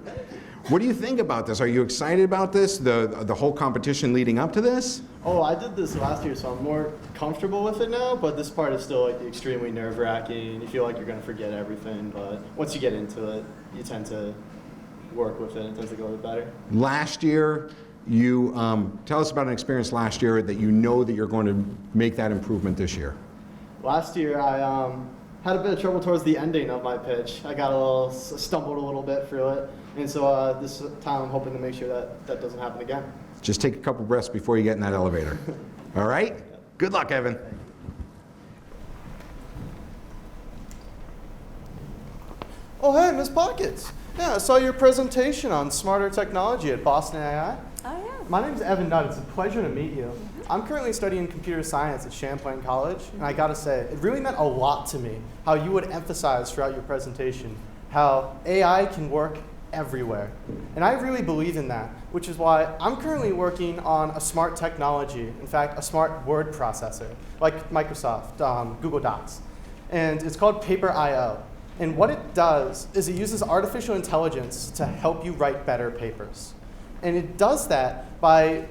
What do you think about this? Are you excited about this? The whole competition leading up to this? Oh, I did this last year, so I'm more comfortable with it now, but this part is still like extremely nerve-wracking. You feel like you're going to forget everything, but once you get into it, you tend to work with it. It tends to go a bit better. Last year, you tell us about an experience last year that you know that you're going to make that improvement this year. Last year, I had a bit of trouble towards the ending of my pitch. I got stumbled a little bit through it. And so this time I'm hoping to make sure that doesn't happen again. Just take a couple breaths before you get in that elevator. All right? Good luck, Evan. Oh, hey, Miss Pockets. Yeah, I saw your presentation on smarter technology at Boston AI. Oh, yeah. My name is Evan Nutt. It's a pleasure to meet you. I'm currently studying computer science at Champlain College, and I gotta say, it really meant a lot to me how you would emphasize throughout your presentation how AI can work everywhere. And I really believe in that, which is why I'm currently working on a smart technology, in fact, a smart word processor, like Microsoft, Google Docs. And it's called Paper.io. And what it does is it uses artificial intelligence to help you write better papers. And it does that by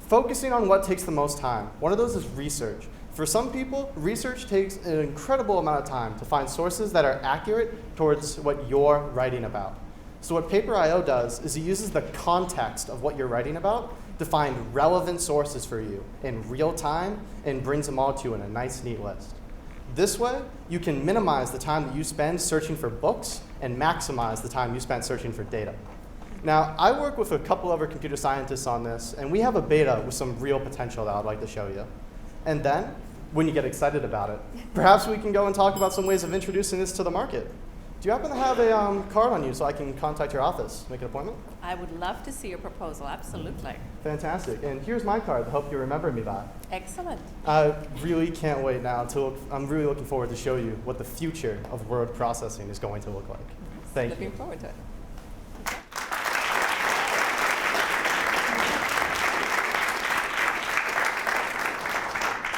focusing on what takes the most time. One of those is research. For some people, research takes an incredible amount of time to find sources that are accurate towards what you're writing about. So what Paper.io does is it uses the context of what you're writing about to find relevant sources for you in real time and brings them all to you in a nice, neat list. This way, you can minimize the time that you spend searching for books and maximize the time you spend searching for data. Now, I work with a couple other computer scientists on this, and we have a beta with some real potential that I'd like to show you. And then, when you get excited about it, perhaps we can go and talk about some ways of introducing this to the market. Do you happen to have a card on you so I can contact your office, make an appointment? I would love to see your proposal, absolutely. Fantastic. And here's my card to help you remember me by. Excellent. I really can't wait now. I'm really looking forward to show you what the future of word processing is going to look like. Thank you. Looking forward to it.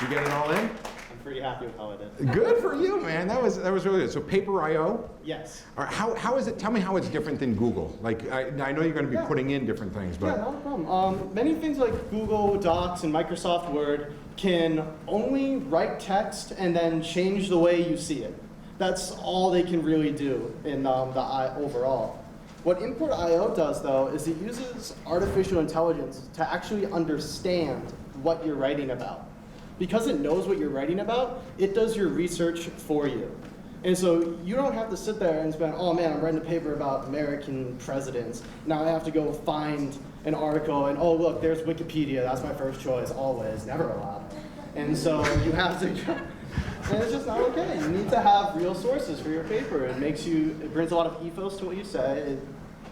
You get it all in? I'm pretty happy with how I did. Good for you, man. That was really good. So Paper.io? Yes. All right, how is it? Tell me how it's different than Google. Like I know you're going to be putting in different things, but Yeah, not a problem. Many things like Google Docs and Microsoft Word can only write text and then change the way you see it. That's all they can really do in the overall. What Import.io does, though, is it uses artificial intelligence to actually understand what you're writing about. Because it knows what you're writing about, it does your research for you. And so you don't have to sit there and spend, oh man, I'm writing a paper about American presidents. Now I have to go find an article and, oh look, there's Wikipedia, that's my first choice, always, never allowed. And so you have to, and it's just not okay. You need to have real sources for your paper. It brings a lot of ethos to what you say. It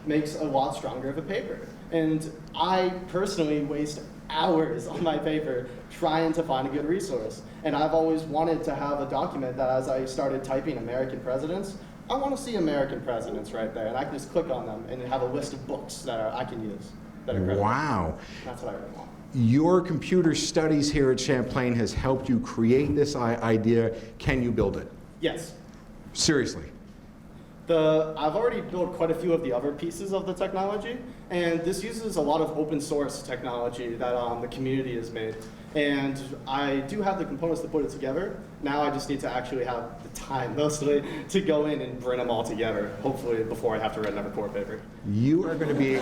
makes a lot stronger of a paper. And I personally waste hours on my paper trying to find a good resource. And I've always wanted to have a document that as I started typing American presidents, I want to see American presidents right there. And I can just click on them and have a list of books that I can use. That are credible. Wow. That's what I really want. Your computer studies here at Champlain has helped you create this idea. Can you build it? Yes. Seriously? I've already built quite a few of the other pieces of the technology, and this uses a lot of open source technology that the community has made. And I do have the components to put it together. Now I just need to actually have the time, mostly, to go in and bring them all together, hopefully before I have to write another core paper. You are going to be,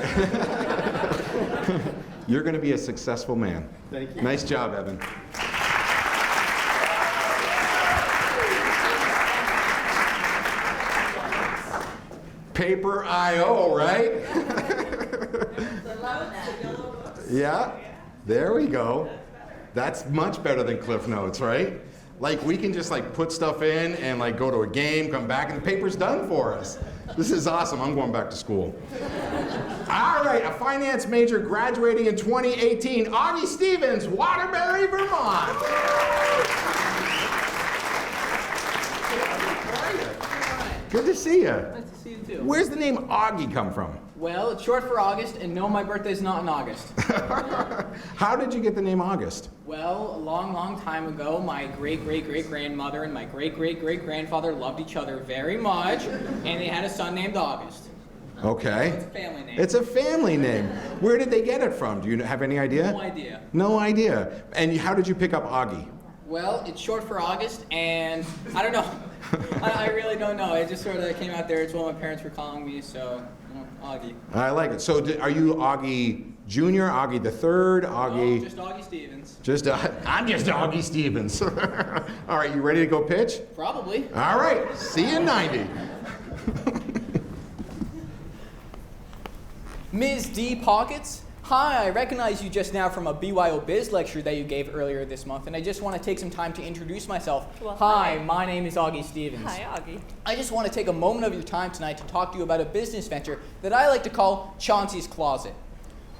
you're going to be a successful man. Thank you. Nice job, Evan. Paper.io, right? Yeah, there we go. That's much better than Cliff Notes, right? Like we can just like put stuff in and like go to a game, come back, and the paper's done for us. This is awesome. I'm going back to school. All right, a finance major graduating in 2018, Auggie Stevens, Waterbury, Vermont. Good to see you. Nice to see you too. Where's the name Auggie come from? Well, it's short for August, and no, my birthday's not in August. How did you get the name August? Well, a long, long time ago, my great-great-great-grandmother and my great-great-great-grandfather loved each other very much, and they had a son named August. Okay. So it's a family name. It's a family name. Where did they get it from? Do you have any idea? No idea. No idea. And how did you pick up Auggie? Well, it's short for August, and I don't know. I really don't know. It just sort of came out there. It's what my parents were calling me, so Auggie. I like it. So are you Auggie Junior Auggie, the third Auggie. Oh, just Auggie Stevens. I'm just Auggie Stevens. All right, you ready to go pitch? Probably. All right, see you in 90. Ms. D. Pockets, hi, I recognize you just now from a BYO Biz lecture that you gave earlier this month, and I just want to take some time to introduce myself. Well, hi, hi. my name is Auggie Stevens. Hi, Auggie. I just want to take a moment of your time tonight to talk to you about a business venture that I like to call Chauncey's Closet.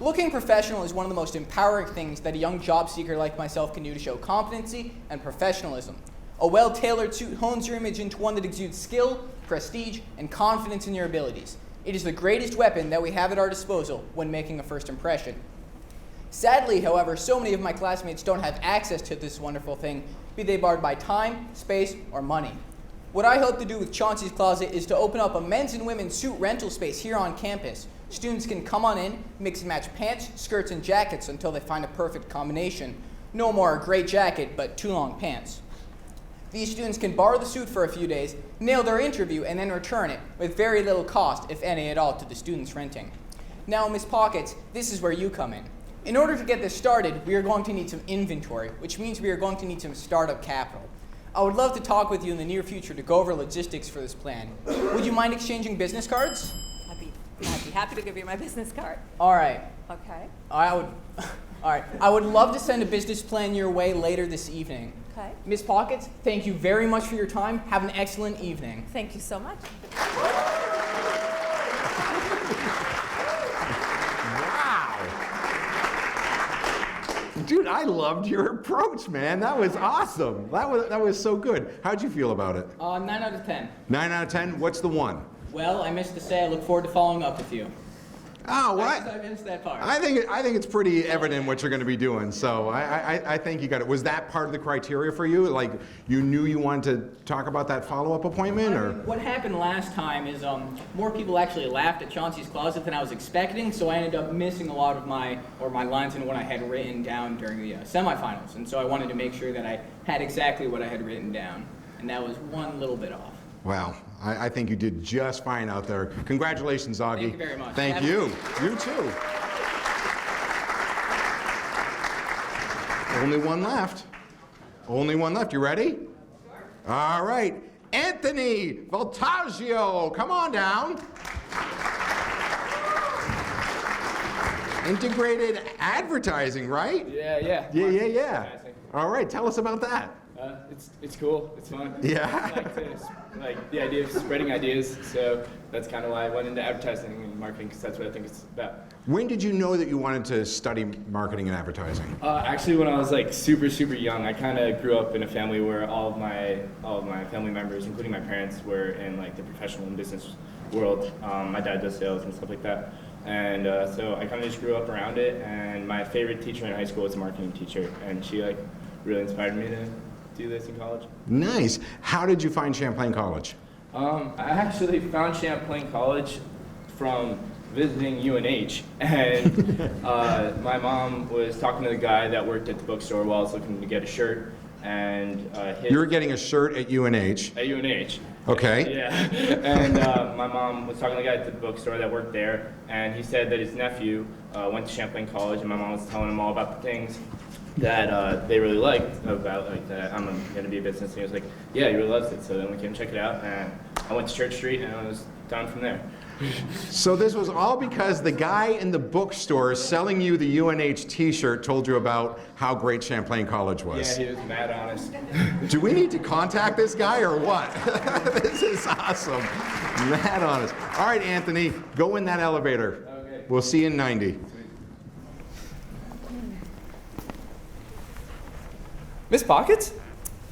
Looking professional is one of the most empowering things that a young job seeker like myself can do to show competency and professionalism. A well-tailored suit hones your image into one that exudes skill, prestige, and confidence in your abilities. It is the greatest weapon that we have at our disposal when making a first impression. Sadly, however, so many of my classmates don't have access to this wonderful thing, be they barred by time, space, or money. What I hope to do with Chauncey's Closet is to open up a men's and women's suit rental space here on campus. Students can come on in, mix and match pants, skirts, and jackets until they find a perfect combination. No more a great jacket, but too long pants. These students can borrow the suit for a few days, nail their interview, and then return it with very little cost, if any at all, to the students renting. Now, Ms. Pockets, this is where you come in. In order to get this started, we are going to need some inventory, which means we are going to need some startup capital. I would love to talk with you in the near future to go over logistics for this plan. Would you mind exchanging business cards? I'd be happy to give you my business card. All right. Okay. All right. I would love to send a business plan your way later this evening. Okay. Ms. Pockets, thank you very much for your time. Have an excellent evening. Thank you so much. Dude, I loved your approach, man. That was awesome. That was so good. How'd you feel about it? 9 out of 10. 9 out of 10? What's the one? Well, I missed to say I look forward to following up with you. Oh, what? I missed that part. I think it's pretty evident what you're going to be doing. So I think you got it. Was that part of the criteria for you? Like you knew you wanted to talk about that follow-up appointment, or? What happened last time is more people actually laughed at Chauncey's Closet than I was expecting, so I ended up missing a lot of my lines and what I had written down during the semifinals, and so I wanted to make sure that I had exactly what I had written down, and that was one little bit off. Wow, I think you did just fine out there. Congratulations, Auggie. Thank you very much. Thank you. You too. Only one left. Only one left. You ready? All right. Anthony Voltaggio, come on down. Integrated advertising, right? Yeah. All right, tell us about that. It's cool. It's fun. Yeah. Like the idea of spreading ideas. So that's kind of why I went into advertising and marketing, because that's what I think it's about. When did you know that you wanted to study marketing and advertising? Actually, when I was like super young, I kind of grew up in a family where all of my family members, including my parents, were in like the professional and business world. My dad does sales and stuff like that. And so I kind of just grew up around it. And my favorite teacher in high school was a marketing teacher, and she like really inspired me to do this in college. Nice. How did you find Champlain College? I actually found Champlain College from visiting UNH, and my mom was talking to the guy that worked at the bookstore while I was looking to get a shirt, and you were getting a shirt at UNH. At UNH. Okay. Yeah. And my mom was talking to the guy at the bookstore that worked there, and he said that his nephew went to Champlain College, and my mom was telling him all about the things that they really liked about, like, that I'm going to be a business. And he was like, yeah, he really loves it. So then we came and check it out, and I went to Church Street, and I was done from there. So this was all because the guy in the bookstore selling you the UNH t-shirt told you about how great Champlain College was. Yeah, he was mad honest. Do we need to contact this guy or what? This is awesome. Mad honest. All right, Anthony, go in that elevator. Okay. We'll see you in 90. Miss Pockets?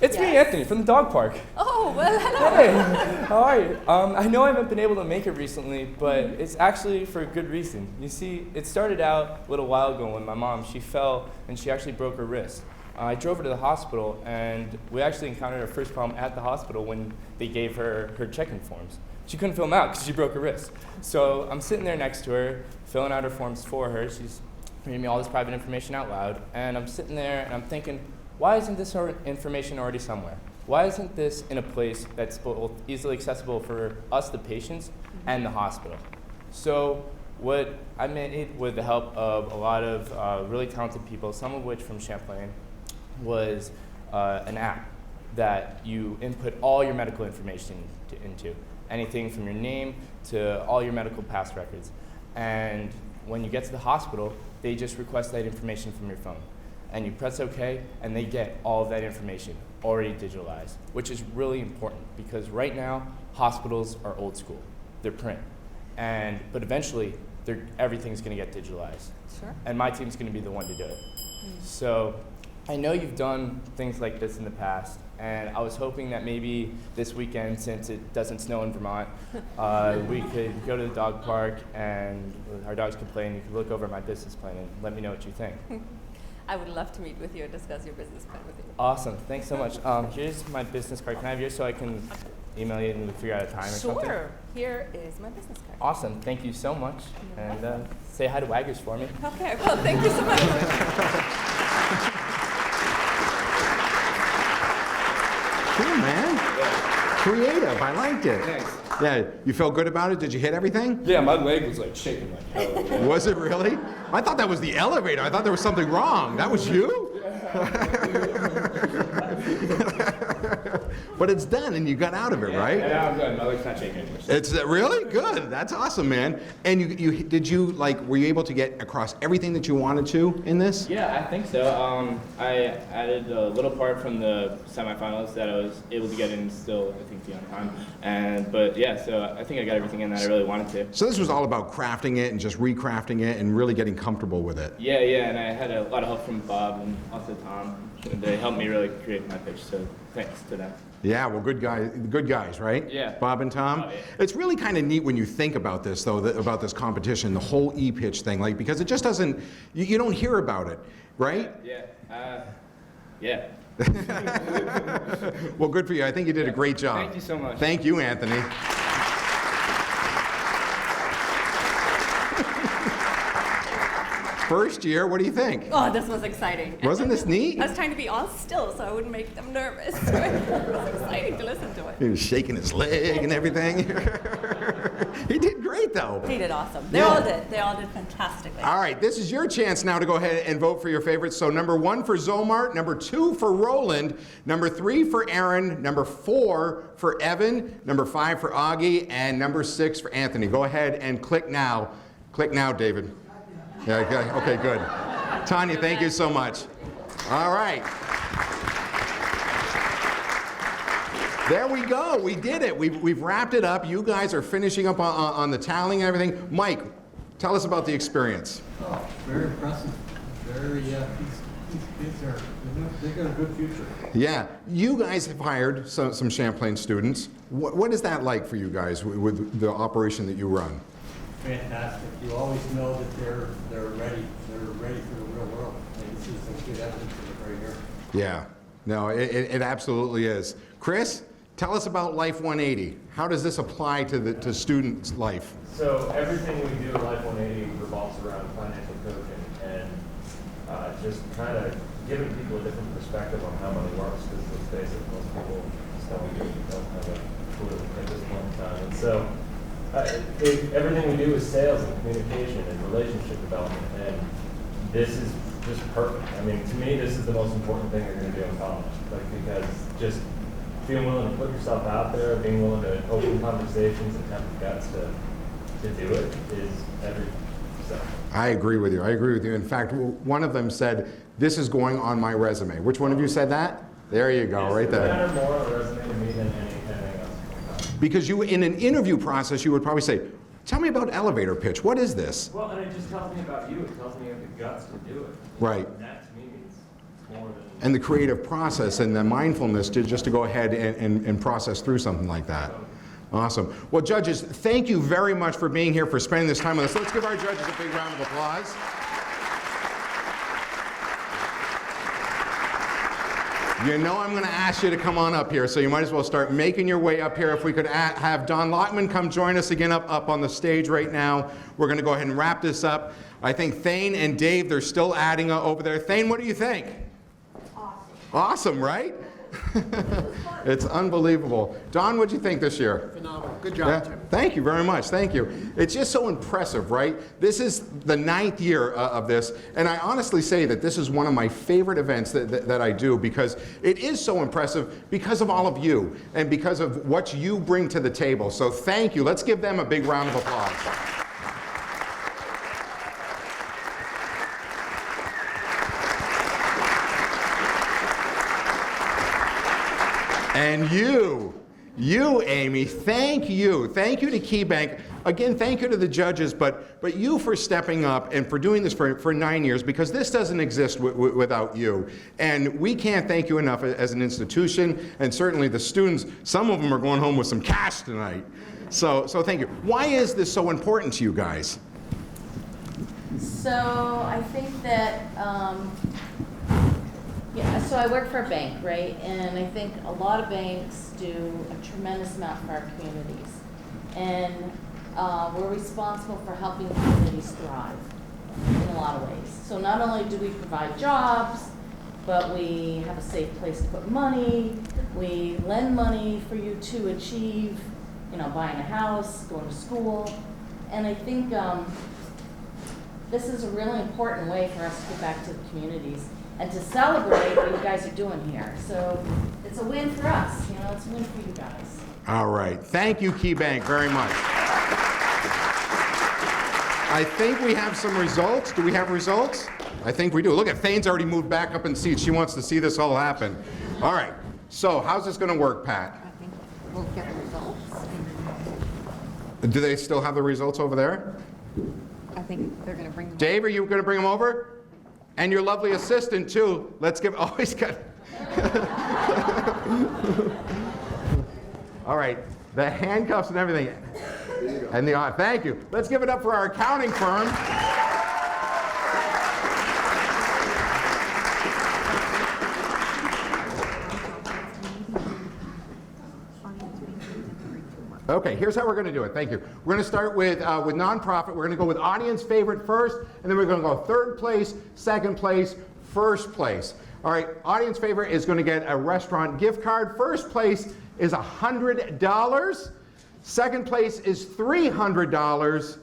It's me, Anthony, from the dog park. Oh, well, hello. Hey, how are you? I know I haven't been able to make it recently, but it's actually for a good reason. You see, it started out a little while ago when my mom, she fell and she actually broke her wrist. I drove her to the hospital, and we actually encountered our first problem at the hospital when they gave her her check-in forms. She couldn't fill them out because she broke her wrist. So I'm sitting there next to her, filling out her forms for her. She's reading me all this private information out loud, and I'm sitting there and I'm thinking, why isn't this information already somewhere? Why isn't this in a place that's both easily accessible for us, the patients, and the hospital? So what I made with the help of a lot of really talented people, some of which from Champlain, was an app that you input all your medical information into. Anything from your name to all your medical past records. And when you get to the hospital, they just request that information from your phone. And you press OK, and they get all of that information already digitalized, which is really important because right now, hospitals are old school. They're print. But eventually, everything's going to get digitalized. Sure. And my team's going to be the one to do it. So I know you've done things like this in the past, and I was hoping that maybe this weekend, since it doesn't snow in Vermont, we could go to the dog park and our dogs could play, and you could look over my business plan and let me know what you think. I would love to meet with you and discuss your business plan with you. Awesome, thanks so much. Here's my business card. Can I have yours so I can email you and we figure out a time or something? Sure. Here is my business card. Awesome, thank you so much. And say hi to Waggers for me. Okay, well, thank you so much. Cool, man. Creative, I liked it. Thanks. Yeah, you felt good about it? Did you hit everything? Yeah, my leg was like shaking like hell. Was it really? I thought that was the elevator. I thought there was something wrong. That was you? But it's done and you got out of it, right? Yeah, I'm good. My leg's not shaking anymore. It's really good. That's awesome, man. And were you able to get across everything that you wanted to in this? Yeah, I think so. I added a little part from the semifinals that I was able to get in still, I think, on time. But yeah, so I think I got everything in that I really wanted to. So this was all about crafting it and just recrafting it and really getting comfortable with it. Yeah, and I had a lot of help from Bob and also Tom. They helped me really create my pitch, so thanks to them. Yeah, well, good guys, right? Yeah. Bob and Tom? Oh, yeah. It's really kind of neat when you think about this, though, about this competition, the whole e-pitch thing, because it just doesn't, you don't hear about it, right? Yeah. Well, good for you. I think you did a great job. Thank you so much. Thank you, Anthony. First year, what do you think? Oh, this was exciting. Wasn't this neat? I was trying to be all still so I wouldn't make them nervous. It was exciting to listen to it. He was shaking his leg and everything. He did great, though. He did awesome. They all did fantastically. All right, this is your chance now to go ahead and vote for your favorites. So number 1 for Zomart, number 2 for Roland, number 3 for Aaron, number 4 for Evan, number 5 for Auggie, and number 6 for Anthony. Go ahead and click now. Click now, David. Yeah, okay, good. Tanya, thank you so much. All right. There we go. We did it. We've wrapped it up. You guys are finishing up on the tallying and everything. Mike, tell us about the experience. Oh, very impressive. Very, these kids they got a good future. Yeah, you guys have hired some Champlain students. What is that like for you guys with the operation that you run? Fantastic. You always know that they're ready. They're ready for the real world. And this is some good evidence of it right here. Yeah, no, it absolutely is. Chris, tell us about Life 180. How does this apply to students' life? So everything we do at Life 180 revolves around financial coaching and just kind of giving people a different perspective on how money works, because let's face it, most people don't have a clue at this point in time. And so everything we do is sales and communication and relationship development, and this is just perfect. I mean, to me, this is the most important thing you're going to do in college, because just being willing to put yourself out there, being willing to open conversations and have the guts to do it is everything. So. I agree with you. In fact, one of them said, "This is going on my resume." Which one of you said that? There you go, right there. It matters more on a resume to me than anything else. Because you, in an interview process, you would probably say, "Tell me about elevator pitch. What is this?" Well, and it just tells me about you. It tells me you have the guts to do it. Right. And that to me means more than. And the creative process and the mindfulness just to go ahead and process through something like that. Awesome. Well, judges, thank you very much for being here, for spending this time with us. Let's give our judges a big round of applause. You know I'm going to ask you to come on up here, so you might as well start making your way up here. If we could have Don Lockman come join us again up on the stage right now. We're going to go ahead and wrap this up. I think Thane and Dave, they're still adding over there. Thane, what do you think? Awesome, right? It's unbelievable. Don, what'd you think this year? Phenomenal. Good job, Tim. Thank you very much. Thank you. It's just so impressive, right? This is the 9th year of this, and I honestly say that this is one of my favorite events that I do because it is so impressive because of all of you and because of what you bring to the table. So thank you. Let's give them a big round of applause. And you, Amy, thank you. Thank you to KeyBank. Again, thank you to the judges, but you for stepping up and for doing this for 9 years, because this doesn't exist without you. And we can't thank you enough as an institution, and certainly the students, some of them are going home with some cash tonight. So thank you. Why is this so important to you guys? So I think that, so I work for a bank, right? And I think a lot of banks do a tremendous amount for our communities. And we're responsible for helping communities thrive in a lot of ways. So not only do we provide jobs, but we have a safe place to put money. We lend money for you to achieve, buying a house, going to school. And I think this is a really important way for us to give back to the communities and to celebrate what you guys are doing here. So it's a win for us, it's a win for you guys. All right. Thank you, KeyBank, very much. I think we have some results. Do we have results? I think we do. Look at Thane's already moved back up in seats. She wants to see this all happen. All right. So how's this going to work, Pat? I think we'll get the results. Do they still have the results over there? I think they're going to bring them. Dave, are you going to bring them over? And your lovely assistant, too. Let's give, always got. All right, the handcuffs and everything. And the, thank you. Let's give it up for our accounting firm. Okay, here's how we're going to do it. Thank you. We're going to start with nonprofit. We're going to go with audience favorite first, and then we're going to go third place, second place, first place. All right, audience favorite is going to get a restaurant gift card. First place is $100. Second place is $300.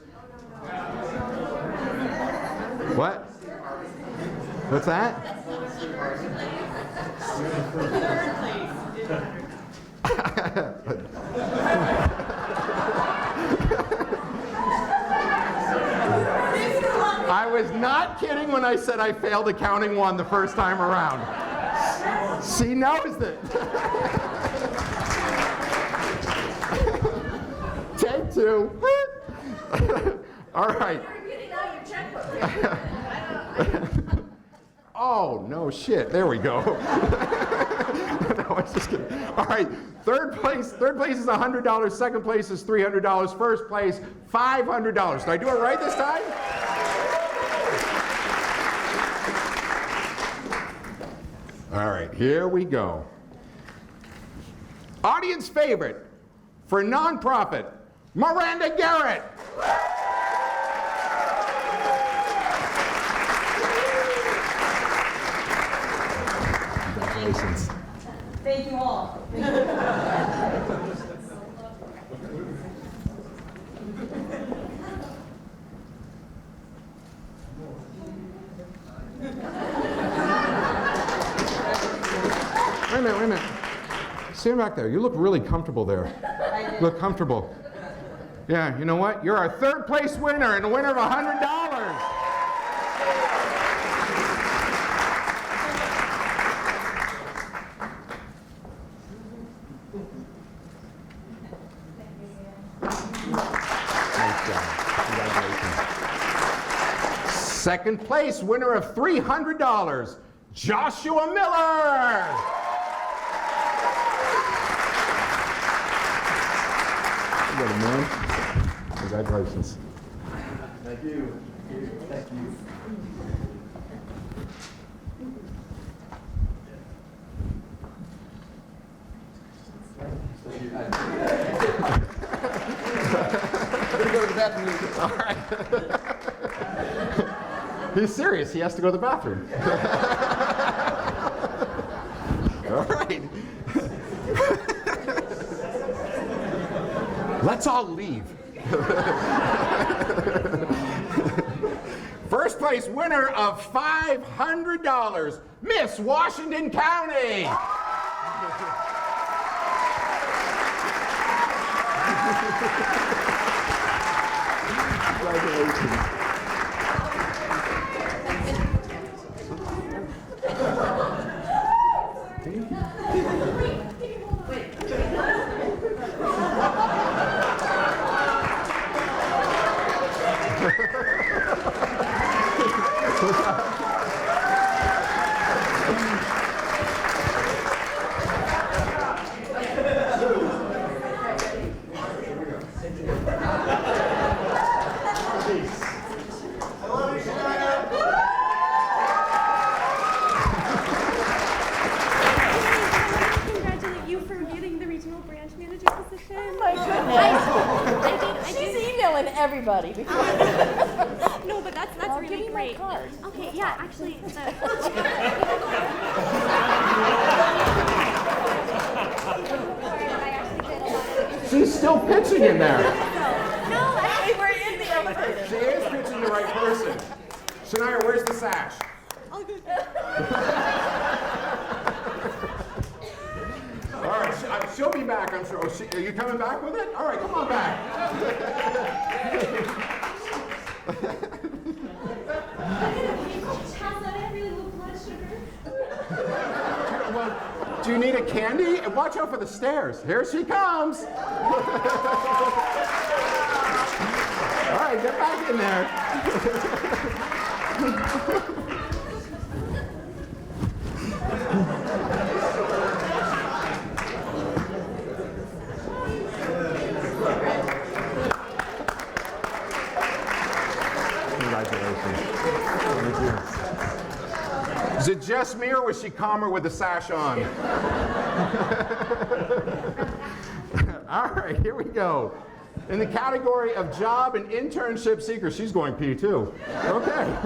What? What's that? I was not kidding when I said I failed accounting 1 the first time around. She knows it. Take 2. All right. Oh, no shit. There we go. No, I was just kidding. All right. Third place is $100. Second place is $300. First place, $500. Did I do it right this time? All right, here we go. Audience favorite for nonprofit, Miranda Garrett. Congratulations. Thank you all. Wait a minute. Stand back there. You look really comfortable there. You look comfortable. Yeah, you know what? You're our third place winner and a winner of $100. Second place winner of $300, Joshua Miller. You got a man. Congratulations. Thank you. Thank you. I'm gonna go to the bathroom. All right. He's serious. He has to go to the bathroom. All right. Let's all leave. First place winner of $500, Miss Washington County. Congratulations. Everybody. No, but that's really give me great. my card. Okay, yeah, actually, She's still pitching in there. No, actually, we're in the elevator. She is pitching the right person. Shania, where's the sash? All right, she'll be back, I'm sure. Oh, are you coming back with it? All right, come on back. Well, do you need a candy? And watch out for the stairs. Here she comes. All right, get back in there. Congratulations. Thank you. Is it just me, or was she calmer with the sash on? All right, here we go. In the category of job and internship seekers, she's going P too. Okay.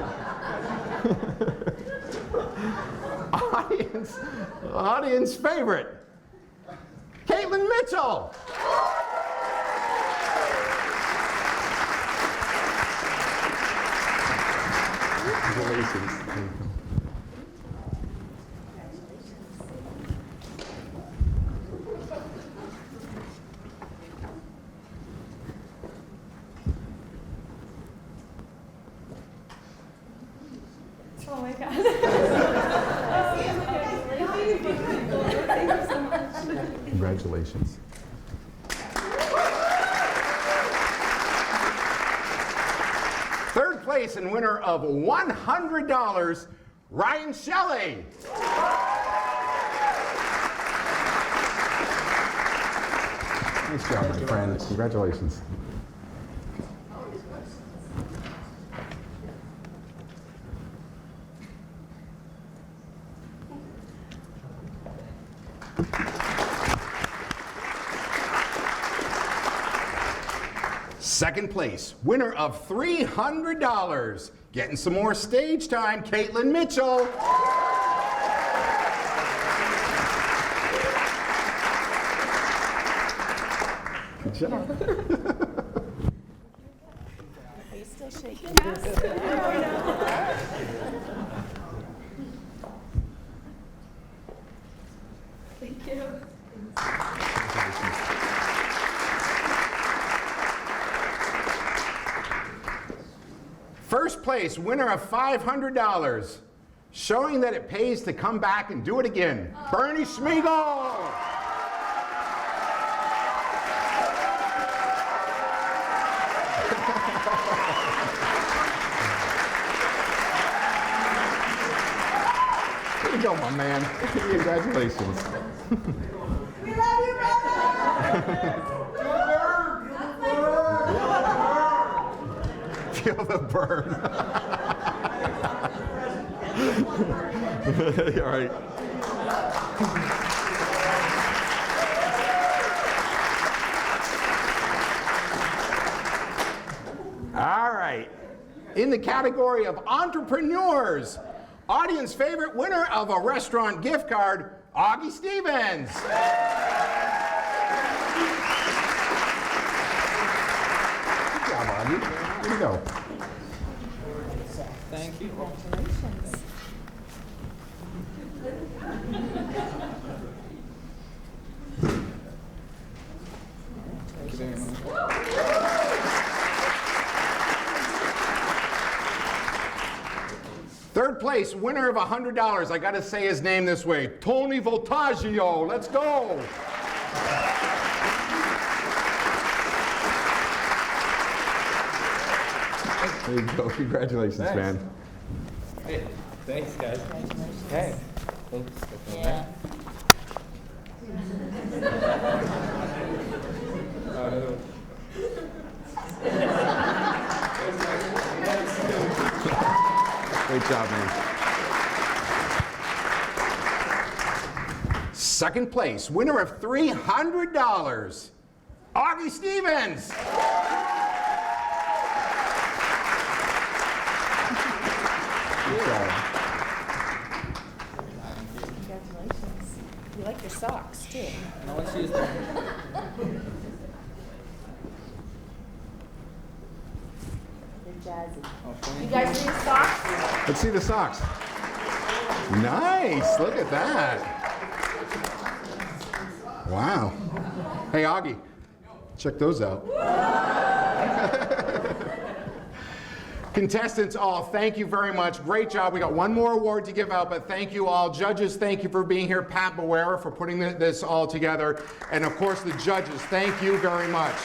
Audience favorite, Caitlyn Mitchell. Congratulations. oh my God. Congratulations. Third place and winner of $100, Ryan Shelley. Nice job, my friend. Congratulations. Second place, winner of $300, getting some more stage time, Caitlyn Mitchell. Good job. Are you still shaking? Thank you. First place, winner of $500, showing that it pays to come back and do it again, Bernie Schmiegel. There you go, my man. Congratulations. We love you, brother! Feel the burn. All right. All right. In the category of entrepreneurs, audience favorite winner of a restaurant gift card, Auggie Stevens. Auggie. Here you go. Thank you. Congratulations. Thank you very much. Third place, winner of $100. I got to say his name this way. Tony Voltaggio. Let's go. There you go. Congratulations, Thanks. man. Hey, thanks, guys. Hey. Thanks. Yeah. Great job, man. Second place, winner of $300, Auggie Stevens. Good job. Congratulations. You like your socks too. No one sees them. They're jazzy. Oh, thank You guys see your socks? Let's see the socks. Nice, look at that. Wow. Hey, Auggie, check those out. Contestants all, thank you very much. Great job. We got one more award to give out, but thank you all. Judges, thank you for being here. Pat Bawera for putting this all together. And of course, the judges, thank you very much.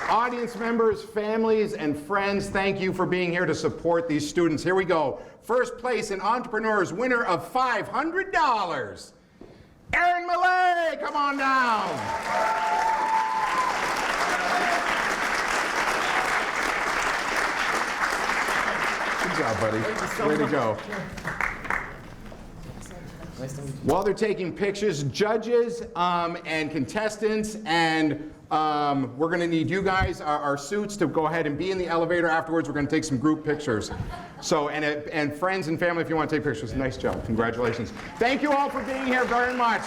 Audience members, families, and friends, thank you for being here to support these students. Here we go. First place in Entrepreneurs, winner of $500. Aaron Millay, come on down. Good job, buddy. Way to go. Nice to meet you. While they're taking pictures, judges and contestants, and we're going to need you guys, our suits, to go ahead and be in the elevator afterwards. We're going to take some group pictures. So, and friends and family, if you want to take pictures, nice job. Congratulations. Thank you all for being here very much.